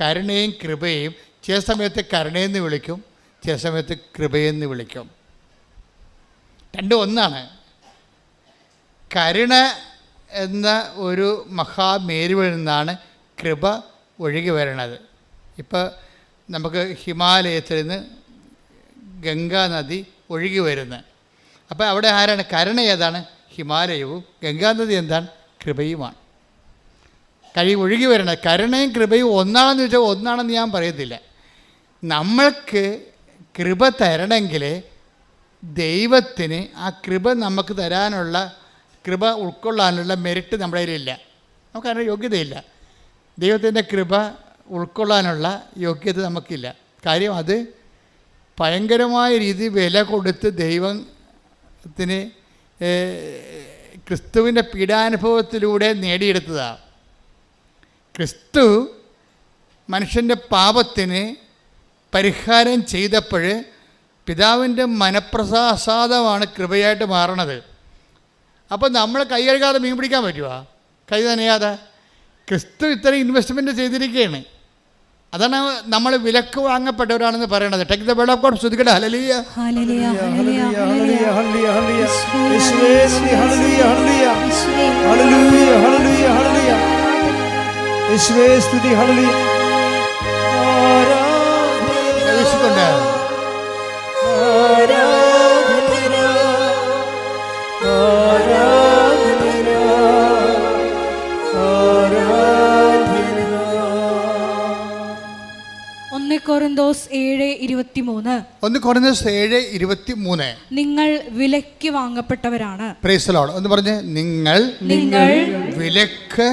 കരുണയും കൃപയും ചില സമയത്ത് കരുണയെന്ന് വിളിക്കും, ചില സമയത്ത് കൃപയെന്ന് വിളിക്കും. രണ്ടും ഒന്നാണ്. കരുണ എന്ന ഒരു മഹാമേരുവിൽ നിന്നാണ് കൃപ ഒഴുകി വരണത്. ഇപ്പോൾ നമുക്ക് ഹിമാലയത്തിൽ നിന്ന് ഗംഗാ നദി ഒഴുകി വരുന്നത്. അപ്പോൾ അവിടെ ആരാണ്? കരുണ ഏതാണ്? ഹിമാലയവും. ഗംഗാനദി എന്താണ്? കൃപയുമാണ്. ഒഴുകി വരണത്. കരുണയും കൃപയും ഒന്നാണെന്ന് ചോദിച്ചാൽ ഒന്നാണെന്ന് ഞാൻ പറയത്തില്ല. നമ്മൾക്ക് കൃപ തരണമെങ്കിൽ ദൈവത്തിന് ആ കൃപ നമുക്ക് തരാനുള്ള, കൃപ ഉൾക്കൊള്ളാനുള്ള മെറിറ്റ് നമ്മുടെ കയ്യിലില്ല. നമുക്കതിൻ്റെ യോഗ്യതയില്ല. ദൈവത്തിൻ്റെ കൃപ ഉൾക്കൊള്ളാനുള്ള യോഗ്യത നമുക്കില്ല. കാര്യം അത് ഭയങ്കരമായ രീതി വില കൊടുത്ത് ദൈവത്തിന് ക്രിസ്തുവിൻ്റെ പീഡാനുഭവത്തിലൂടെ നേടിയെടുത്തതാണ്. ക്രിസ്തു മനുഷ്യൻ്റെ പാപത്തിന് പരിഹാരം ചെയ്തപ്പോൾ പിതാവിൻ്റെ മനപ്രസാദമാണ് കൃപയായിട്ട് മാറണത്. അപ്പോൾ നമ്മൾ കൈ കഴുകാതെ മീൻ പിടിക്കാൻ പറ്റുമോ? കൈ നനയാതെ? ക്രിസ്തു ഇത്രയും ഇൻവെസ്റ്റ്മെൻറ്റ് ചെയ്തിരിക്കുകയാണ്. അതാണ് നമ്മൾ വിലക്ക് വാങ്ങപ്പെട്ടവരാണെന്ന് പറയണത്. Take the word of God. സ്തുതിക്കട്ടെ. ഹല്ലേലൂയ, ഹല്ലേലൂയ, ഹല്ലേലൂയ, ഹല്ലേലൂയ, ഹല്ലേലൂയ, ഹല്ലേലൂയ. യേശുവേ സ്തുതി. ഹല്ലേലൂയ, ഹല്ലേലൂയ, ഹല്ലേലൂയ, ഹല്ലേലൂയ, ഹല്ലേലൂയ. യേശുവേ സ്തുതി. ഹല്ലേലൂയ. യേശുക്കൊണ്ട് കൊരിന്തോസ് 7:23. 1 കൊരിന്തോസ് 7:23. നിങ്ങൾ വിലയ്ക്ക് വാങ്ങപ്പെട്ടവരാണ്. Praise the Lord. ഒന്ന് പറഞ്ഞേ, നിങ്ങൾ വിലക്ക്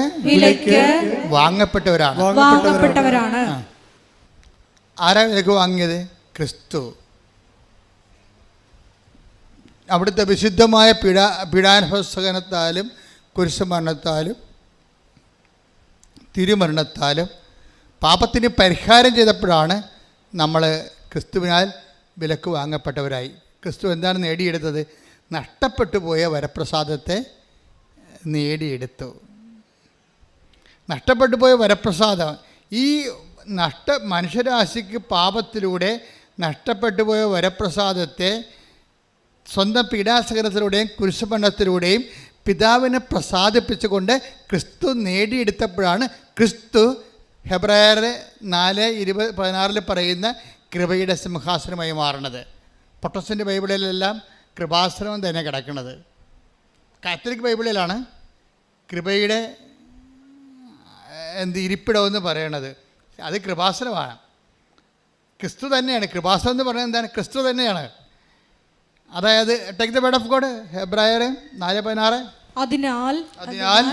വാങ്ങപ്പെട്ടവരാണ്. ആരാ വിലക്ക് വാങ്ങിയത്? ക്രിസ്തു. അവിടുത്തെ വിശുദ്ധമായ പീഡാനുഭവസഹനത്താലും കുരിശുമരണത്താലും തിരുമരണത്താലും പാപത്തിന് പരിഹാരം ചെയ്തപ്പോഴാണ് നമ്മൾ ക്രിസ്തുവിനാൽ വിലക്ക് വാങ്ങപ്പെട്ടവരായി. ക്രിസ്തു എന്താണ് നേടിയെടുത്തത്? നഷ്ടപ്പെട്ടു പോയ വരപ്രസാദത്തെ നേടിയെടുത്തു. നഷ്ടപ്പെട്ടു പോയ വരപ്രസാദം, ഈ മനുഷ്യരാശിക്ക് പാപത്തിലൂടെ നഷ്ടപ്പെട്ടു പോയ വരപ്രസാദത്തെ സ്വന്തം പീഡാസഹനത്തിലൂടെയും കുരിശുമരണത്തിലൂടെയും പിതാവിനെ പ്രസാദിപ്പിച്ചുകൊണ്ട് ക്രിസ്തു നേടിയെടുത്തപ്പോഴാണ് ക്രിസ്തു ഹെബ്രായർ 4:16 പറയുന്ന കൃപയുടെ സിംഹാസനമായി മാറണത്. പ്രൊട്ടസ്റ്റൻ്റ് ബൈബിളിലെല്ലാം കൃപാസനം തന്നെ കിടക്കുന്നത്. കാത്തലിക് ബൈബിളിലാണ് കൃപയുടെ ഇരിപ്പിടമെന്ന് പറയണത്. അത് കൃപാസനമാണ്. ക്രിസ്തു തന്നെയാണ്. കൃപാസനം എന്ന് പറയുന്നത് എന്താണ്? ക്രിസ്തു തന്നെയാണ്. അതായത് take the word of God, ഹെബ്രായർ 4:16. അതിനാൽ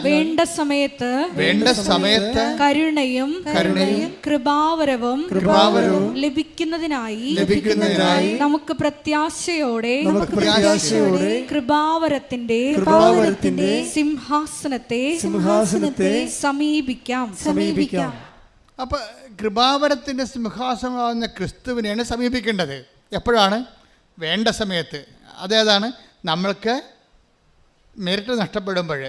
വേണ്ട സമയത്ത് കരുണയും കൃപാവരവും ലഭിക്കുന്നതിനായി നമുക്ക് പ്രത്യാശയോടെ കൃപാവരത്തിന്റെ സിംഹാസനത്തെ സമീപിക്കാം. അപ്പൊ കൃപാവരത്തിന്റെ സിംഹാസനമാകുന്ന ക്രിസ്തുവിനെയാണ് സമീപിക്കേണ്ടത്. എപ്പോഴാണ്? വേണ്ട സമയത്ത്. അതേതാണ്? നമ്മൾക്ക് മെറിറ്റ് നഷ്ടപ്പെടുമ്പോൾ,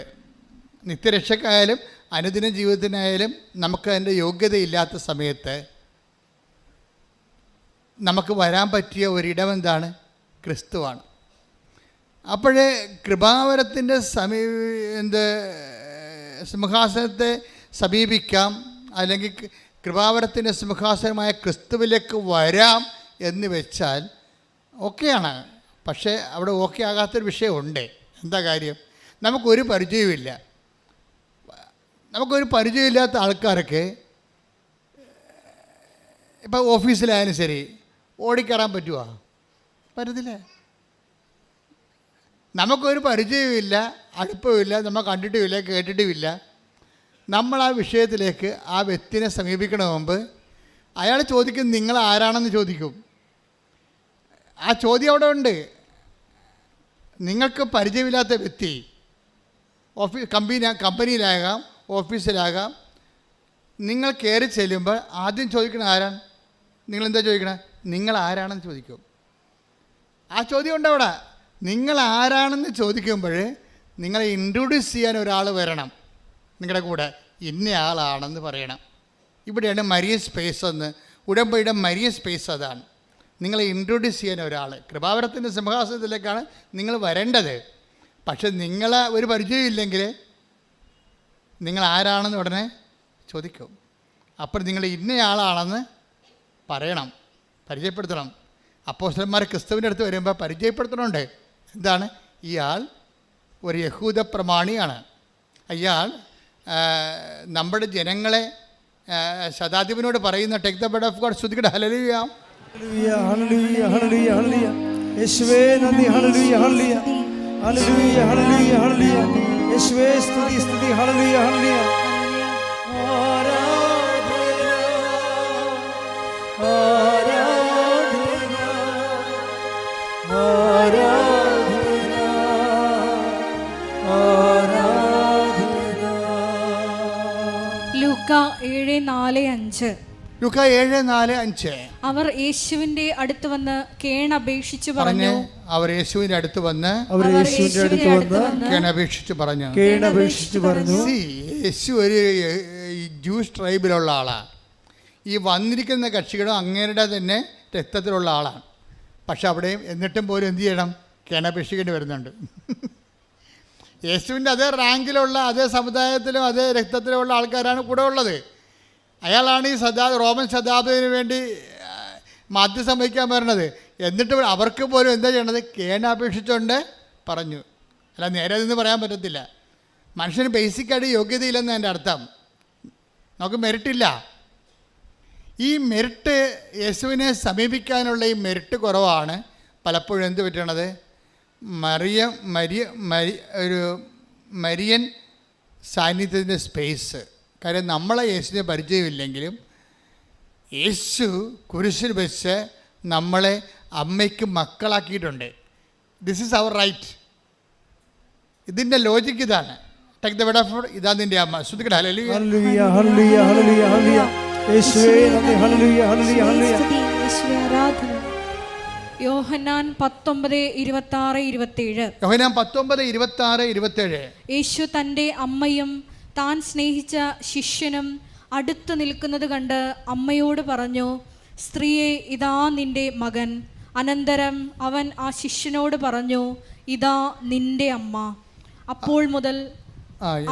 നിത്യരക്ഷക്കായാലും അനുദിന ജീവിതത്തിനായാലും നമുക്ക് അതിൻ്റെ യോഗ്യതയില്ലാത്ത സമയത്ത് നമുക്ക് വരാൻ പറ്റിയ ഒരിടം എന്താണ്? ക്രിസ്തുവാണ്. അപ്പോഴേ കൃപാവരത്തിൻ്റെ സിംഹാസനത്തെ സമീപിക്കാം, അല്ലെങ്കിൽ കൃപാവരത്തിൻ്റെ സിംഹാസനമായ ക്രിസ്തുവിലേക്ക് വരാം എന്ന് വെച്ചാൽ ഓക്കെയാണ്. പക്ഷേ അവിടെ ഓക്കെ ആകാത്തൊരു വിഷയമുണ്ട്. എന്താ കാര്യം? നമുക്കൊരു പരിചയമില്ല. നമുക്കൊരു പരിചയമില്ലാത്ത ആൾക്കാർക്ക് ഇപ്പോൾ ഓഫീസിലായാലും ശരി ഓടിക്കയറാൻ പറ്റുമോ? പറ്റത്തില്ല. നമുക്കൊരു പരിചയമില്ല, അടുപ്പമില്ല, നമ്മൾ കണ്ടിട്ടുമില്ല, കേട്ടിട്ടുമില്ല. നമ്മൾ ആ വിഷയത്തിലേക്ക് ആ വ്യക്തിനെ സമീപിക്കണ മുമ്പ് അയാൾ ചോദിക്കും, നിങ്ങൾ ആരാണെന്ന് ചോദിക്കും. ആ ചോദ്യം അവിടെ ഉണ്ട്. നിങ്ങൾക്ക് പരിചയമില്ലാത്ത വ്യക്തി കമ്പനിയിലാകാം, ഓഫീസിലാകാം, നിങ്ങൾ കയറി ചെല്ലുമ്പോൾ ആദ്യം ചോദിക്കണ ആരാണ്? നിങ്ങളെന്താ ചോദിക്കണേ? നിങ്ങൾ ആരാണെന്ന് ചോദിക്കും. ആ ചോദ്യം ഉണ്ട് അവിടെ. നിങ്ങൾ ആരാണെന്ന് ചോദിക്കുമ്പോൾ നിങ്ങളെ ഇൻട്രൊഡ്യൂസ് ചെയ്യാൻ ഒരാൾ വരണം നിങ്ങളുടെ കൂടെ. ഇന്നയാളാണെന്ന് പറയണം. ഇവിടെയാണ് മരിയ സ്പേസ് എന്ന്. ഉടമ്പടിയുടെ മരിയ സ്പേസ് അതാണ്. നിങ്ങളെ ഇൻട്രൊഡ്യൂസ് ചെയ്യാൻ ഒരാൾ. കൃപാവരത്തിൻ്റെ സിംഹാസനത്തിലേക്കാണ് നിങ്ങൾ വരേണ്ടത്. പക്ഷെ നിങ്ങളെ ഒരു പരിചയമില്ലെങ്കിൽ നിങ്ങൾ ആരാണെന്ന് ഉടനെ ചോദിക്കും. അപ്പോൾ നിങ്ങൾ ഇന്നയാളാണെന്ന് പറയണം, പരിചയപ്പെടുത്തണം. അപ്പോസ്തലന്മാർ ക്രിസ്തുവിൻ്റെ അടുത്ത് വരുമ്പോൾ പരിചയപ്പെടുത്തണുണ്ട്. എന്താണ്? ഇയാൾ ഒരു യഹൂദ പ്രമാണിയാണ്. ഇയാൾ നമ്മുടെ ജനങ്ങളെ ശതാധിപനോട് പറയുന്ന take the word of God. ശ്രുതിക്കട്ടെ, ഹല്ലേലൂയ ഹല്ലേലൂയ ഹല്ലേലൂയ ഹല്ലേലൂയ. യേശുവേ നന്ദി. ഹല്ലേലൂയ ഹല്ലേലൂയ ഹല്ലേലൂയ ഹല്ലേലൂയ ഹല്ലേലൂയ. യേശുവേ സ്തുതി സ്തുതി. ഹല്ലേലൂയ ഹല്ലേലൂയ. ലൂക്ക 7:4-5. ലൂക്ക 7:4-5. അവർ യേശുവിന്റെ അടുത്ത് വന്ന് കേണപേക്ഷിച്ചു പറഞ്ഞു. അവർ യേശുവിന്റെ അടുത്ത് വന്ന് കേണപേക്ഷിച്ചു പറഞ്ഞു. യേശു ഒരു ജൂസ് ട്രൈബിലുള്ള ആളാണ്. ഈ വന്നിരിക്കുന്ന കക്ഷികളും അങ്ങേരുടെ തന്നെ രക്തത്തിലുള്ള ആളാണ്. പക്ഷെ അവിടെയും എന്നിട്ടും പോലും എന്ത് ചെയ്യണം? കേണപേക്ഷിക്കേണ്ടി വരുന്നുണ്ട്. യേശുവിൻ്റെ അതേ റാങ്കിലുള്ള, അതേ സമുദായത്തിലും അതേ രക്തത്തിലുമുള്ള ആൾക്കാരാണ് കൂടെ ഉള്ളത്. അയാളാണ് ഈ റോമൻ ശതാബ്ദത്തിന് വേണ്ടി മാധ്യസ്ഥം വഹിക്കാൻ വരുന്നത്. എന്നിട്ട് അവർക്ക് പോലും എന്താ ചെയ്യണത്? കേണപേക്ഷിച്ചുകൊണ്ട് പറഞ്ഞു. അല്ല, നേരെ നിന്ന് പറയാൻ പറ്റത്തില്ല. മനുഷ്യന് ബേസിക്കായിട്ട് യോഗ്യതയില്ലെന്ന് എൻ്റെ അർത്ഥം. നമുക്ക് മെറിറ്റില്ല. ഈ മെറിറ്റ്, യേശുവിനെ സമീപിക്കാനുള്ള ഈ മെറിറ്റ് കുറവാണ് പലപ്പോഴും എന്ത് പറ്റണത്? ഒരു മരിയൻ സാന്നിധ്യത്തിൻ്റെ സ്പേസ്. കാര്യം നമ്മളെ യേശുവിനെ പരിചയമില്ലെങ്കിലും യേശു കുരിശിൽ വെച്ച് നമ്മളെ അമ്മയ്ക്ക് മക്കളാക്കിയിട്ടുണ്ട്. This is our right. ഇതിൻ്റെ ലോജിക്ക് ഇതാണ്. Take the word of God. ഇതാ നിൻ്റെ അമ്മ. ശ്രുതിക്കട്ടെ, ഹല്ലേലൂയ ഹല്ലേലൂയ ഹല്ലേലൂയ ഹല്ലേലൂയ ഹല്ലേലൂയ. യേശുവേ നന്ദി. ഹല്ലേലൂയ ഹല്ലേലൂയ ഹല്ലേലൂയ. ആരാധന. യോഹന്നാൻ 19:26-27. യോഹന്നാൻ 19:26-27. യേശു തൻ്റെ അമ്മയും താൻ സ്നേഹിച്ച ശിഷ്യനും അടുത്ത് നിൽക്കുന്നത് കണ്ട് അമ്മയോട് പറഞ്ഞു, സ്ത്രീയെ, ഇതാ നിന്റെ മകൻ. അനന്തരം അവൻ ആ ശിഷ്യനോട് പറഞ്ഞു, ഇതാ നിന്റെ അമ്മ. അപ്പോൾ മുതൽ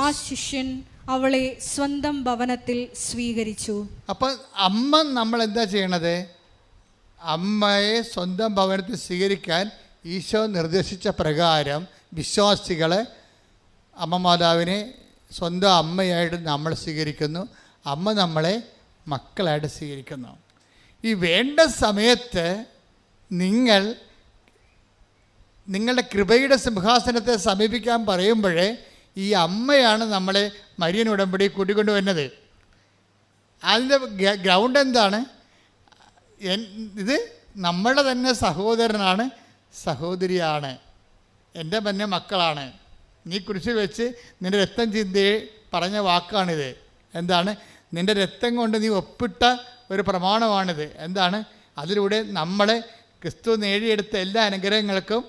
ആ ശിഷ്യൻ അവളെ സ്വന്തം ഭവനത്തിൽ സ്വീകരിച്ചു. അപ്പം അമ്മ നമ്മൾ എന്താ ചെയ്യണത്? അമ്മയെ സ്വന്തം ഭവനത്തിൽ സ്വീകരിക്കാൻ ഈശോ നിർദ്ദേശിച്ച പ്രകാരം വിശ്വാസികൾ അമ്മ മാതാവിനെ സ്വന്തം അമ്മയായിട്ട് നമ്മൾ സ്വീകരിക്കുന്നു. അമ്മ നമ്മളെ മക്കളായിട്ട് സ്വീകരിക്കുന്നു. ഈ വേണ്ട സമയത്ത് നിങ്ങളുടെ കൃപയുടെ സിംഹാസനത്തെ സമീപിക്കാൻ പറയുമ്പോഴേ ഈ അമ്മയാണ് നമ്മളെ മരിയൻ ഉടമ്പടി കൂട്ടിക്കൊണ്ട് വരുന്നത്. അതിൻ്റെ ഗ്രൗണ്ട് എന്താണ്? ഇത് നമ്മളുടെ തന്നെ സഹോദരനാണ്, സഹോദരിയാണ്, എൻ്റെ തന്നെ മക്കളാണ്. നീ കുരിശിൽ വെച്ച് നിൻ്റെ രക്തം ചിന്തയെ പറഞ്ഞ വാക്കാണിത്. എന്താണ്? നിൻ്റെ രക്തം കൊണ്ട് നീ ഒപ്പിട്ട ഒരു പ്രമാണമാണിത്. എന്താണ്? അതിലൂടെ നമ്മളെ ക്രിസ്തു നേടിയെടുത്ത എല്ലാ അനുഗ്രഹങ്ങൾക്കും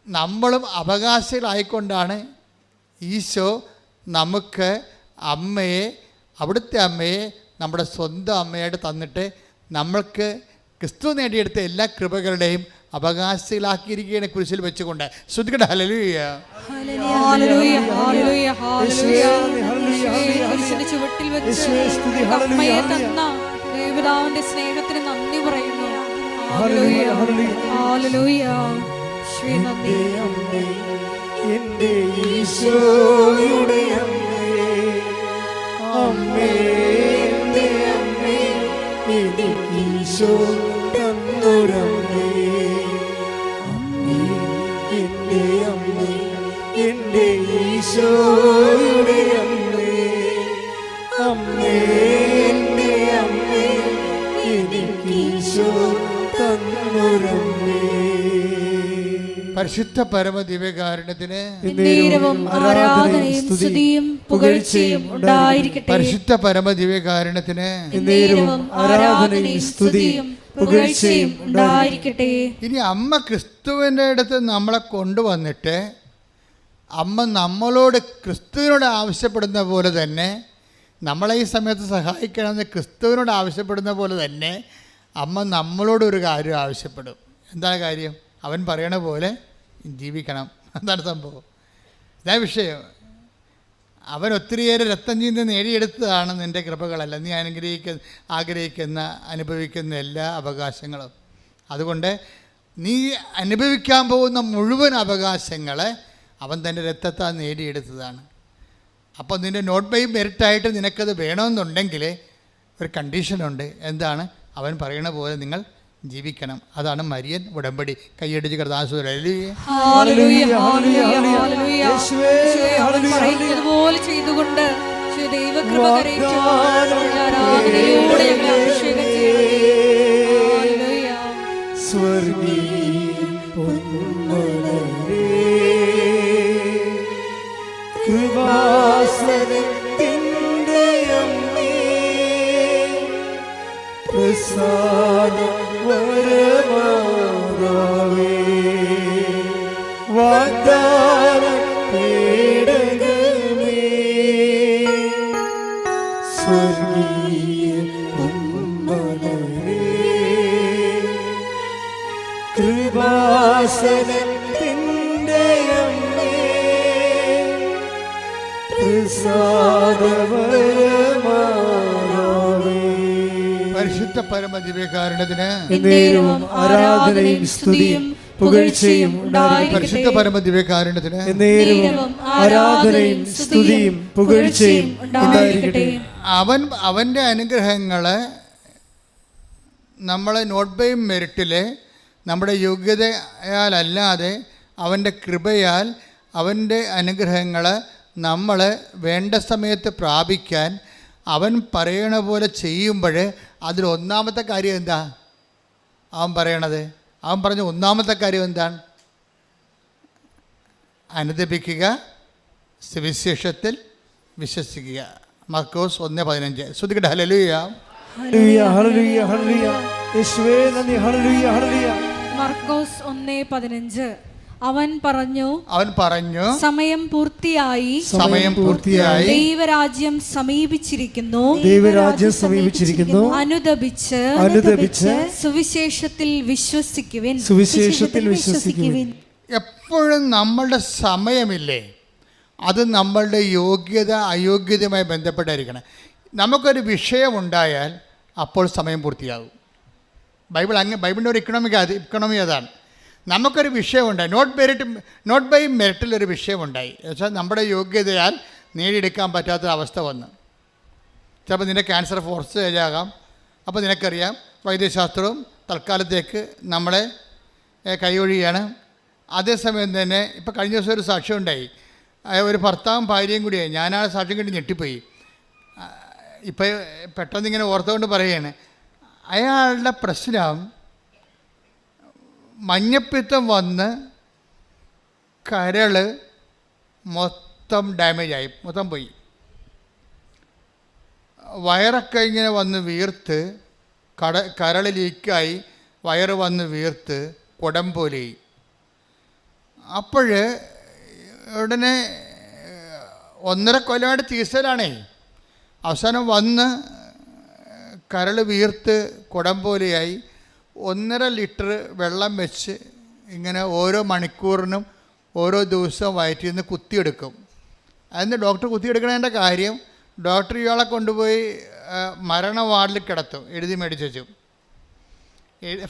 നമ്മളും അവകാശികളായിക്കൊണ്ടാണ് ഈശോ നമുക്ക് അവിടുത്തെ അമ്മയെ നമ്മുടെ സ്വന്തം അമ്മയായിട്ട് തന്നിട്ട് നമ്മൾക്ക് ക്രിസ്തു നേടിയെടുത്ത എല്ലാ കൃപകളുടെയും അവകാശികളാക്കിയിരിക്കുകയാണ് കുരിശിൽ വെച്ചുകൊണ്ട്. ശ്രുതിക്കട്ടെ ഹല്ലേലൂയ. ചുവട്ടിൽ വെച്ച് അമ്മയെ തന്ന ദൈവപിതാവിന്റെ സ്നേഹത്തിന് നന്ദി പറയുന്നു. ഹല്ലേലൂയ. എൻ്റെ ഈശോയുടെ അമ്മേ, എൻ്റെ അമ്മേ, എനിക്ക് ഈശോ തന്നൊരമ്മേ. അമ്മേ, എൻ്റെ അമ്മേ, എൻ്റെ ഈശോയുടെ അമ്മേ. അമ്മേ, എൻ്റെ അമ്മേ, എനിക്ക് ഈശോ തന്നൊരമ്മേ. പരിശുദ്ധ പരമ ദിവ്യകാരുണ്യത്തിന് ആരാധനയും സ്തുതിയും പുകഴ്ചയും ഉണ്ടായിരിക്കട്ടെ. പരിശുദ്ധ പരമ ദിവ്യകാരുണ്യത്തിന് ആരാധനയും സ്തുതിയും പുകഴ്ചയും ഉണ്ടായിരിക്കട്ടെ. ഇനി അമ്മ ക്രിസ്തുവിൻ്റെ അടുത്ത് നമ്മളെ കൊണ്ടുവന്നിട്ട് അമ്മ നമ്മളോട് ക്രിസ്തുവിനോട് ആവശ്യപ്പെടുന്ന പോലെ തന്നെ, നമ്മളെ ഈ സമയത്ത് സഹായിക്കണമെന്ന് ക്രിസ്തുവിനോട് ആവശ്യപ്പെടുന്ന പോലെ തന്നെ അമ്മ നമ്മളോടൊരു കാര്യം ആവശ്യപ്പെടും. എന്താണ് കാര്യം? അവൻ പറയണ പോലെ ജീവിക്കണം. എന്താണ് സംഭവം? ഇതാ വിഷയം. അവൻ ഒത്തിരിയേറെ രക്തം ചീന്തി നേടിയെടുത്തതാണ് നിൻ്റെ കൃപകളല്ല, നീ ആഗ്രഹിക്കുന്ന അനുഭവിക്കുന്ന എല്ലാ അവകാശങ്ങളും. അതുകൊണ്ട് നീ അനുഭവിക്കാൻ പോകുന്ന മുഴുവൻ അവകാശങ്ങളെ അവൻ തൻ്റെ രക്തത്താൽ നേടിയെടുത്തതാണ്. അപ്പോൾ നിൻ്റെ നോട്ട് ബൈ മെറിറ്റായിട്ട് നിനക്കത് വേണമെന്നുണ്ടെങ്കിൽ ഒരു കണ്ടീഷനുണ്ട്. എന്താണ്? അവൻ പറയണ പോലെ നിങ്ങൾ ജീവിക്കണം. അതാണ് മരിയൻ ഉടമ്പടി. കൈയടിച്ച് കർത്താവേ പോലെ ചെയ്തുകൊണ്ട് ദൈവകൃപ കരയിച്ചു ആരാധനയോടെ അഭിഷേകം സ്വർഗീയ കൃപാസനത്തിൻ്റെ അമ്മേ, പ്രസാദ വരമാതാവേ, വാഗ്ദാന പേടകമേ, സ്വർഗീയ പൊന്മലരേ, കൃപാസനത്തിൻ്റെ അമ്മേ, പ്രസാദ വരമാതാവേ. പരിശുദ്ധ പരമ ദിവ്യകാരുണ്യത്തിന് ആരാധനയും സ്തുതിയും പുകഴ്ചയും പരിശുദ്ധ പരമ ദിവ്യകാരുണ്യത്തിന് ആരാധനയും സ്തുതിയും പുകഴ്ചയും ഉണ്ടായിരിക്കട്ടെ. അവൻ്റെ അനുഗ്രഹങ്ങളെ നമ്മളെ നോട്ട് ബൈ മെറിറ്റിൽ നമ്മുടെ യോഗ്യതയാലല്ലാതെ അവൻ്റെ കൃപയാൽ അവൻ്റെ അനുഗ്രഹങ്ങൾ നമ്മൾ വേണ്ട സമയത്ത് പ്രാപിക്കാൻ അവൻ പറയണ പോലെ ചെയ്യുമ്പോൾ അതിലൊന്നാമത്തെ കാര്യം എന്താ അവൻ പറയണത്? അവൻ പറഞ്ഞ ഒന്നാമത്തെ കാര്യം എന്താണ്? അനുദപിക്കുക, സുവിശേഷത്തിൽ വിശ്വസിക്കുക. മർക്കോസ് 1:15. ശ്രുതിക്കട്ടെ ഹല്ലേലൂയ. മർക്കോസ് 1:15. അവൻ പറഞ്ഞു സമയം പൂർത്തിയായി, ദൈവരാജ്യം സമീപിച്ചിരിക്കുന്നു, അനുദപിച്ച് സുവിശേഷത്തിൽ വിശ്വസിക്കുവിൻ. എപ്പോഴും നമ്മളുടെ സമയമില്ലേ, അത് നമ്മളുടെ യോഗ്യത അയോഗ്യതയുമായി ബന്ധപ്പെട്ടായിരിക്കണം. വിഷയമുണ്ടായാൽ അപ്പോൾ സമയം പൂർത്തിയാകും. ബൈബിളിൻ്റെ ഒരു ഇക്കണോമി അതാണ്. നമുക്കൊരു വിഷയമുണ്ടായി, നോട്ട് ബൈ മെറിറ്റിലൊരു വിഷയമുണ്ടായി. എന്നുവെച്ചാൽ നമ്മുടെ യോഗ്യതയാൽ നേടിയെടുക്കാൻ പറ്റാത്ത അവസ്ഥ വന്നു. ചിലപ്പോൾ നിൻ്റെ ക്യാൻസർ ഫോർത്ത് സ്റ്റേജ് ആകാം. അപ്പോൾ നിനക്കറിയാം വൈദ്യശാസ്ത്രവും തൽക്കാലത്തേക്ക് നമ്മളെ കൈയൊഴിയാണ്. അതേസമയം തന്നെ ഇപ്പോൾ കഴിഞ്ഞ ദിവസം ഒരു സാക്ഷ്യം ഉണ്ടായി. ഒരു ഭർത്താവും ഭാര്യയും കൂടിയായി. ഞാൻ ആ സാക്ഷ്യം കണ്ട് ഞെട്ടിപ്പോയി. ഇപ്പോൾ പെട്ടെന്ന് ഇങ്ങനെ ഓർത്തുകൊണ്ട് പറയുകയാണ്, അയാളുടെ പ്രശ്നം മഞ്ഞപ്പിത്തം വന്ന് കരൾ മൊത്തം ഡാമേജായി, മൊത്തം പോയി. വയറൊക്കെ ഇങ്ങനെ വന്ന് വീർത്ത് കരൾ ലീക്കായി വയറ് വന്ന് വീർത്ത് കുടം പോലെയായി. അപ്പോൾ ഉടനെ 1.5 കൊല്ലമായിട്ട് ചികിത്സയിലാണേ. അവസാനം വന്ന് കരൾ വീർത്ത് കുടം പോലെയായി 1.5 ലിറ്റർ വെള്ളം വെച്ച് ഇങ്ങനെ ഓരോ മണിക്കൂറിനും ഓരോ ദിവസവും വയറ്റിൽ നിന്ന് കുത്തിയെടുക്കും. അതിന് ഡോക്ടർ കുത്തിയെടുക്കണതിൻ്റെ കാര്യം, ഡോക്ടർ ഇയാളെ കൊണ്ടുപോയി മരണ വാർഡിൽ കിടത്തും, എഴുതി മേടിച്ചു.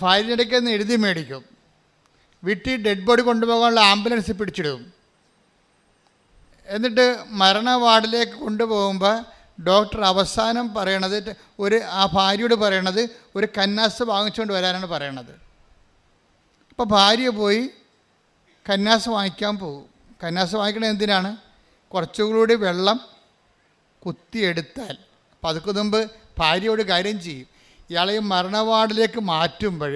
ഭാര്യയിടയ്ക്ക് നിന്ന് എഴുതി മേടിക്കും. വീട്ടിൽ ഡെഡ് ബോഡി കൊണ്ടുപോകാനുള്ള ആംബുലൻസ് പിടിച്ചിടും. എന്നിട്ട് മരണ വാർഡിലേക്ക് കൊണ്ടുപോകുമ്പോൾ ഡോക്ടർ അവസാനം പറയണത്, ആ ഭാര്യയോട് പറയണത് ഒരു കന്നാസ് വാങ്ങിച്ചുകൊണ്ട് വരാനാണ് പറയണത്. അപ്പോൾ ഭാര്യ പോയി കന്നാസ് വാങ്ങിക്കാൻ പോകും. കന്നാസ് വാങ്ങിക്കണത് എന്തിനാണ്? കുറച്ചുകൂടി വെള്ളം കുത്തിയെടുത്താൽ. അപ്പോൾ അതൊക്കെ മുമ്പ് ഭാര്യയോട് കാര്യം ചെയ്യും. ഇയാളെ മരണ വാർഡിലേക്ക് മാറ്റുമ്പോൾ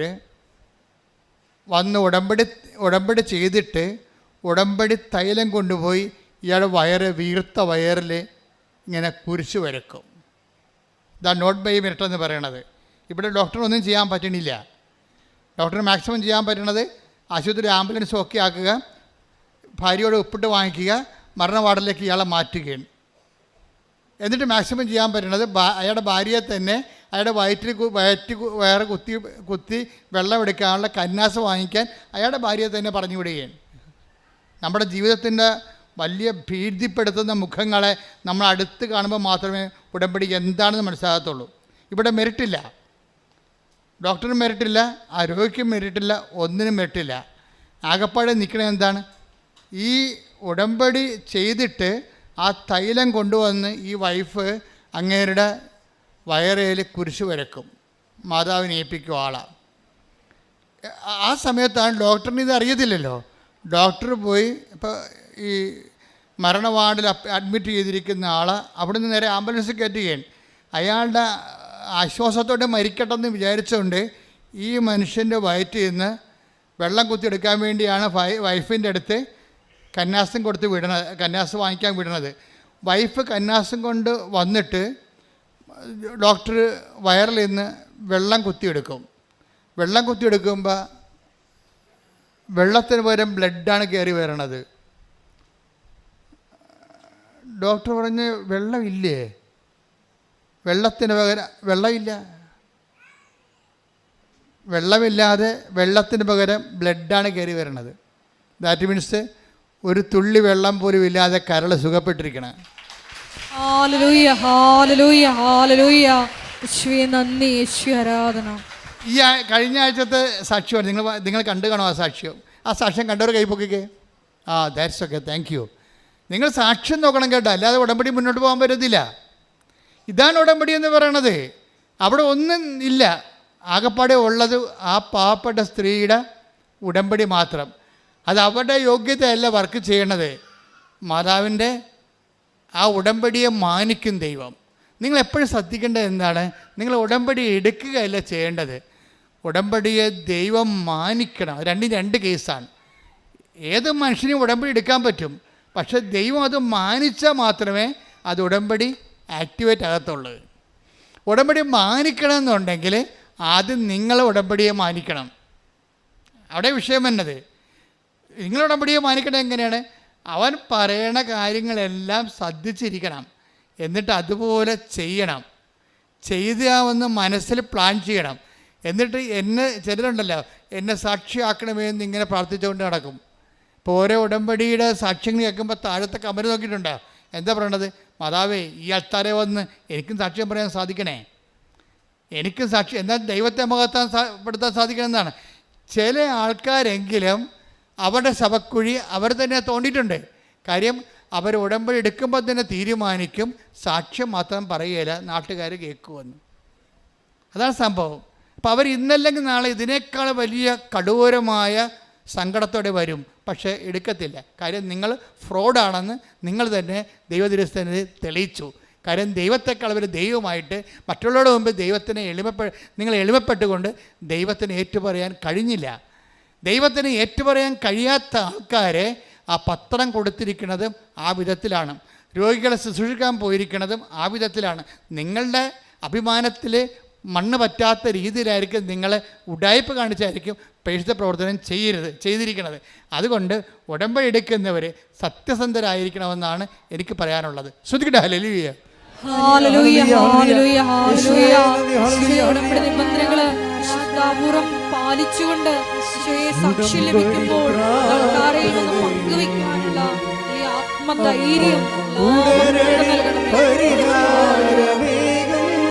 വന്ന് ഉടമ്പടി ചെയ്തിട്ട് ഉടമ്പടി തൈലം കൊണ്ടുപോയി ഇയാളുടെ വീർത്ത വയറിൽ ഇങ്ങനെ കുരിശ് വരക്കും. ഇതാണ് നോട്ട് ബൈ മിനിറ്റ് എന്ന് പറയണത്. ഇവിടെ ഡോക്ടറൊന്നും ചെയ്യാൻ പറ്റണില്ല. ഡോക്ടർ മാക്സിമം ചെയ്യാൻ പറ്റണത് ആശുപത്രി ആംബുലൻസ് ഒക്കെ ആക്കുക, ഭാര്യയോട് ഒപ്പിട്ട് വാങ്ങിക്കുക, മരണ വാർഡിലേക്ക് ഇയാളെ മാറ്റുകയാണ്. എന്നിട്ട് മാക്സിമം ചെയ്യാൻ പറ്റുന്നത് അയാളുടെ ഭാര്യയെ തന്നെ അയാളുടെ വയറ് കുത്തി വെള്ളം എടുക്കാനുള്ള കന്നാസ് വാങ്ങിക്കാൻ അയാളുടെ ഭാര്യയെ തന്നെ പറഞ്ഞു വിടുകയാണ്. നമ്മുടെ ജീവിതത്തിൻ്റെ വലിയ ഭീതിപ്പെടുത്തുന്ന മുഖങ്ങളെ നമ്മൾ അടുത്ത് കാണുമ്പോൾ മാത്രമേ ഉടമ്പടി എന്താണെന്ന് മനസ്സിലാകത്തുള്ളൂ. ഇവിടെ മെറിറ്റില്ല, ഡോക്ടറിനും മെറിറ്റില്ല, ആ രോഗിക്കും മെറിറ്റില്ല, ഒന്നിനും മെറിറ്റില്ല. ആകപ്പാടെ നിൽക്കണത് എന്താണ്? ഈ ഉടമ്പടി ചെയ്തിട്ട് ആ തൈലം കൊണ്ടുവന്ന് ഈ വൈഫ് അങ്ങേരുടെ വയറേൽ കുരിശ് വരക്കും, മാതാവിനെ ഏൽപ്പിക്കും ആളാണ്. ആ സമയത്താണ് ഡോക്ടറിന് ഇത് അറിയത്തില്ലല്ലോ. ഡോക്ടർ പോയി ഇപ്പോൾ ഈ മരണ വാർഡിൽ അഡ്മിറ്റ് ചെയ്തിരിക്കുന്ന ആളെ അവിടെ നിന്ന് നേരെ ആംബുലൻസ് കയറ്റുകയാണ്. അയാളുടെ ആശ്വാസത്തോടെ മരിക്കട്ടെന്ന് വിചാരിച്ചുകൊണ്ട് ഈ മനുഷ്യൻ്റെ വയറ്റിൽ നിന്ന് വെള്ളം കുത്തിയെടുക്കാൻ വേണ്ടിയാണ് വൈഫിൻ്റെ അടുത്ത് കന്നാസും കൊടുത്ത് വിടണത്, കന്നാസ് വാങ്ങിക്കാൻ വിടണത്. വൈഫ് കന്നാസും കൊണ്ട് വന്നിട്ട് ഡോക്ടർ വയറിൽ നിന്ന് വെള്ളം കുത്തിയെടുക്കും. വെള്ളം കുത്തിയെടുക്കുമ്പോൾ വെള്ളത്തിന് പകരം ബ്ലഡാണ് കയറി വരണത്. ഡോക്ടർ പറഞ്ഞ് വെള്ളമില്ലേ? വെള്ളത്തിന് പകരം വെള്ളമില്ല. വെള്ളമില്ലാതെ വെള്ളത്തിന് പകരം ബ്ലഡാണ് കയറി വരണത്. ദാറ്റ് മീൻസ് ഒരു തുള്ളി വെള്ളം പോലും ഇല്ലാതെ കരൾ സുഖപ്പെട്ടിരിക്കണം. ഹല്ലേലൂയ, ഹല്ലേലൂയ, ഹല്ലേലൂയ. യേശുവേ നന്ദി, യേശുവേ ആരാധന. ഈ കഴിഞ്ഞ ആഴ്ചത്തെ സാക്ഷ്യമാണ് നിങ്ങൾ കണ്ടു കാണും. ആ സാക്ഷ്യം കണ്ടവർ കൈപ്പൊക്കിക്കേ. That's okay, thank you. നിങ്ങൾ സാക്ഷ്യം നോക്കണം കേട്ടോ, അല്ലാതെ ഉടമ്പടി മുന്നോട്ട് പോകാൻ പറ്റത്തില്ല. ഇതാണ് ഉടമ്പടി എന്ന് പറയണത്. അവിടെ ഒന്നും ഇല്ല, ആകപ്പാടെ ഉള്ളത് ആ പാവപ്പെട്ട സ്ത്രീയുടെ ഉടമ്പടി മാത്രം. അത് അവരുടെ യോഗ്യതയല്ല വർക്ക് ചെയ്യണത്, മാതാവിൻ്റെ ആ ഉടമ്പടിയെ മാനിക്കും ദൈവം. നിങ്ങൾ എപ്പോഴും ശ്രദ്ധിക്കേണ്ടത് എന്താണ്? നിങ്ങൾ ഉടമ്പടി എടുക്കുകയല്ല ചെയ്യേണ്ടത്, ഉടമ്പടിയെ ദൈവം മാനിക്കണം. രണ്ട് കേസാണ്. ഏത് മനുഷ്യനും ഉടമ്പടി എടുക്കാൻ പറ്റും, പക്ഷെ ദൈവം അത് മാനിച്ചാൽ മാത്രമേ അത് ഉടമ്പടി ആക്ടിവേറ്റ് ആകത്തുള്ളൂ. ഉടമ്പടി മാനിക്കണമെന്നുണ്ടെങ്കിൽ ആദ്യം നിങ്ങൾ ഉടമ്പടിയെ മാനിക്കണം. അവിടെ വിഷയം എന്നത് നിങ്ങൾ ഉടമ്പടിയെ മാനിക്കണം എങ്ങനെയാണ്? അവൻ പറയണ കാര്യങ്ങളെല്ലാം ശ്രദ്ധിച്ചിരിക്കണം, എന്നിട്ട് അതുപോലെ ചെയ്യണം. ചെയ്താവെന്ന് മനസ്സിൽ പ്ലാൻ ചെയ്യണം. എന്നിട്ട് ചിലരുണ്ടല്ലോ എന്നെ സാക്ഷിയാക്കണമേ എന്ന് ഇങ്ങനെ പ്രാർത്ഥിച്ചുകൊണ്ട് നടക്കും. ഇപ്പോൾ ഓരോ ഉടമ്പടിയുടെ സാക്ഷ്യങ്ങൾ കേൾക്കുമ്പോൾ താഴത്തെ കമന്റ് നോക്കിയിട്ടുണ്ടോ? എന്താ പറയണത്? മാതാവേ, ഈ അൾത്താരെ വന്ന് എനിക്കും സാക്ഷ്യം പറയാൻ സാധിക്കണേ, എനിക്കും സാക്ഷി എന്നാൽ ദൈവത്തെ മഹത്വപ്പെടുത്താൻ സാധിക്കണമെന്നാണ്. ചില ആൾക്കാരെങ്കിലും അവരുടെ ശവക്കുഴി അവർ തന്നെ തോണ്ടിയിട്ടുണ്ട്. കാര്യം അവർ ഉടമ്പടി എടുക്കുമ്പോൾ തന്നെ തീരുമാനിക്കും സാക്ഷ്യം മാത്രം പറയുകയില്ല, നാട്ടുകാർ കേൾക്കുമെന്ന്. അതാണ് സംഭവം. അപ്പോൾ അവർ ഇന്നല്ലെങ്കിൽ നാളെ ഇതിനേക്കാൾ വലിയ കടൂരമായ സങ്കടത്തോടെ വരും, പക്ഷേ എടുക്കത്തില്ല. കാര്യം നിങ്ങൾ ഫ്രോഡാണെന്ന് നിങ്ങൾ തന്നെ ദൈവദിവസത്തിന് തെളിയിച്ചു. കാര്യം ദൈവത്തെക്കാൾ അവർ ദൈവമായിട്ട് മറ്റുള്ളവരുടെ മുമ്പ് ദൈവത്തിനെ നിങ്ങൾ എളിമപ്പെട്ടുകൊണ്ട് ദൈവത്തിന് ഏറ്റുപറയാൻ കഴിഞ്ഞില്ല. ദൈവത്തിന് ഏറ്റുപറയാൻ കഴിയാത്ത ആൾക്കാരെ ആ പത്രം കൊടുത്തിരിക്കുന്നതും ആ വിധത്തിലാണ്, രോഗികളെ ശുശ്രൂഷിക്കാൻ പോയിരിക്കുന്നതും ആ വിധത്തിലാണ്. നിങ്ങളുടെ അഭിമാനത്തിൽ മണ്ണ് പറ്റാത്ത രീതിയിലായിരിക്കും നിങ്ങളെ ഉഡായിപ്പ് കാണിച്ചായിരിക്കും പരിശുദ്ധ പ്രവർത്തനം ചെയ്തിരിക്കുന്നത്. അതുകൊണ്ട് ഉടമ്പടി എടുക്കുന്നവർ സത്യസന്ധരായിരിക്കണമെന്നാണ് എനിക്ക് പറയാനുള്ളത്. ശ്രദ്ധിക്കട്ടെ. ഹല്ലേലൂയ. നിബന്ധനകള് വിശുദ്ധാപൂർവം പാലിച്ചുകൊണ്ട് സാക്ഷ്യം ലഭിക്കുമ്പോൾ പങ്കുവെക്കാനുള്ള ഈ ആത്മധൈര്യം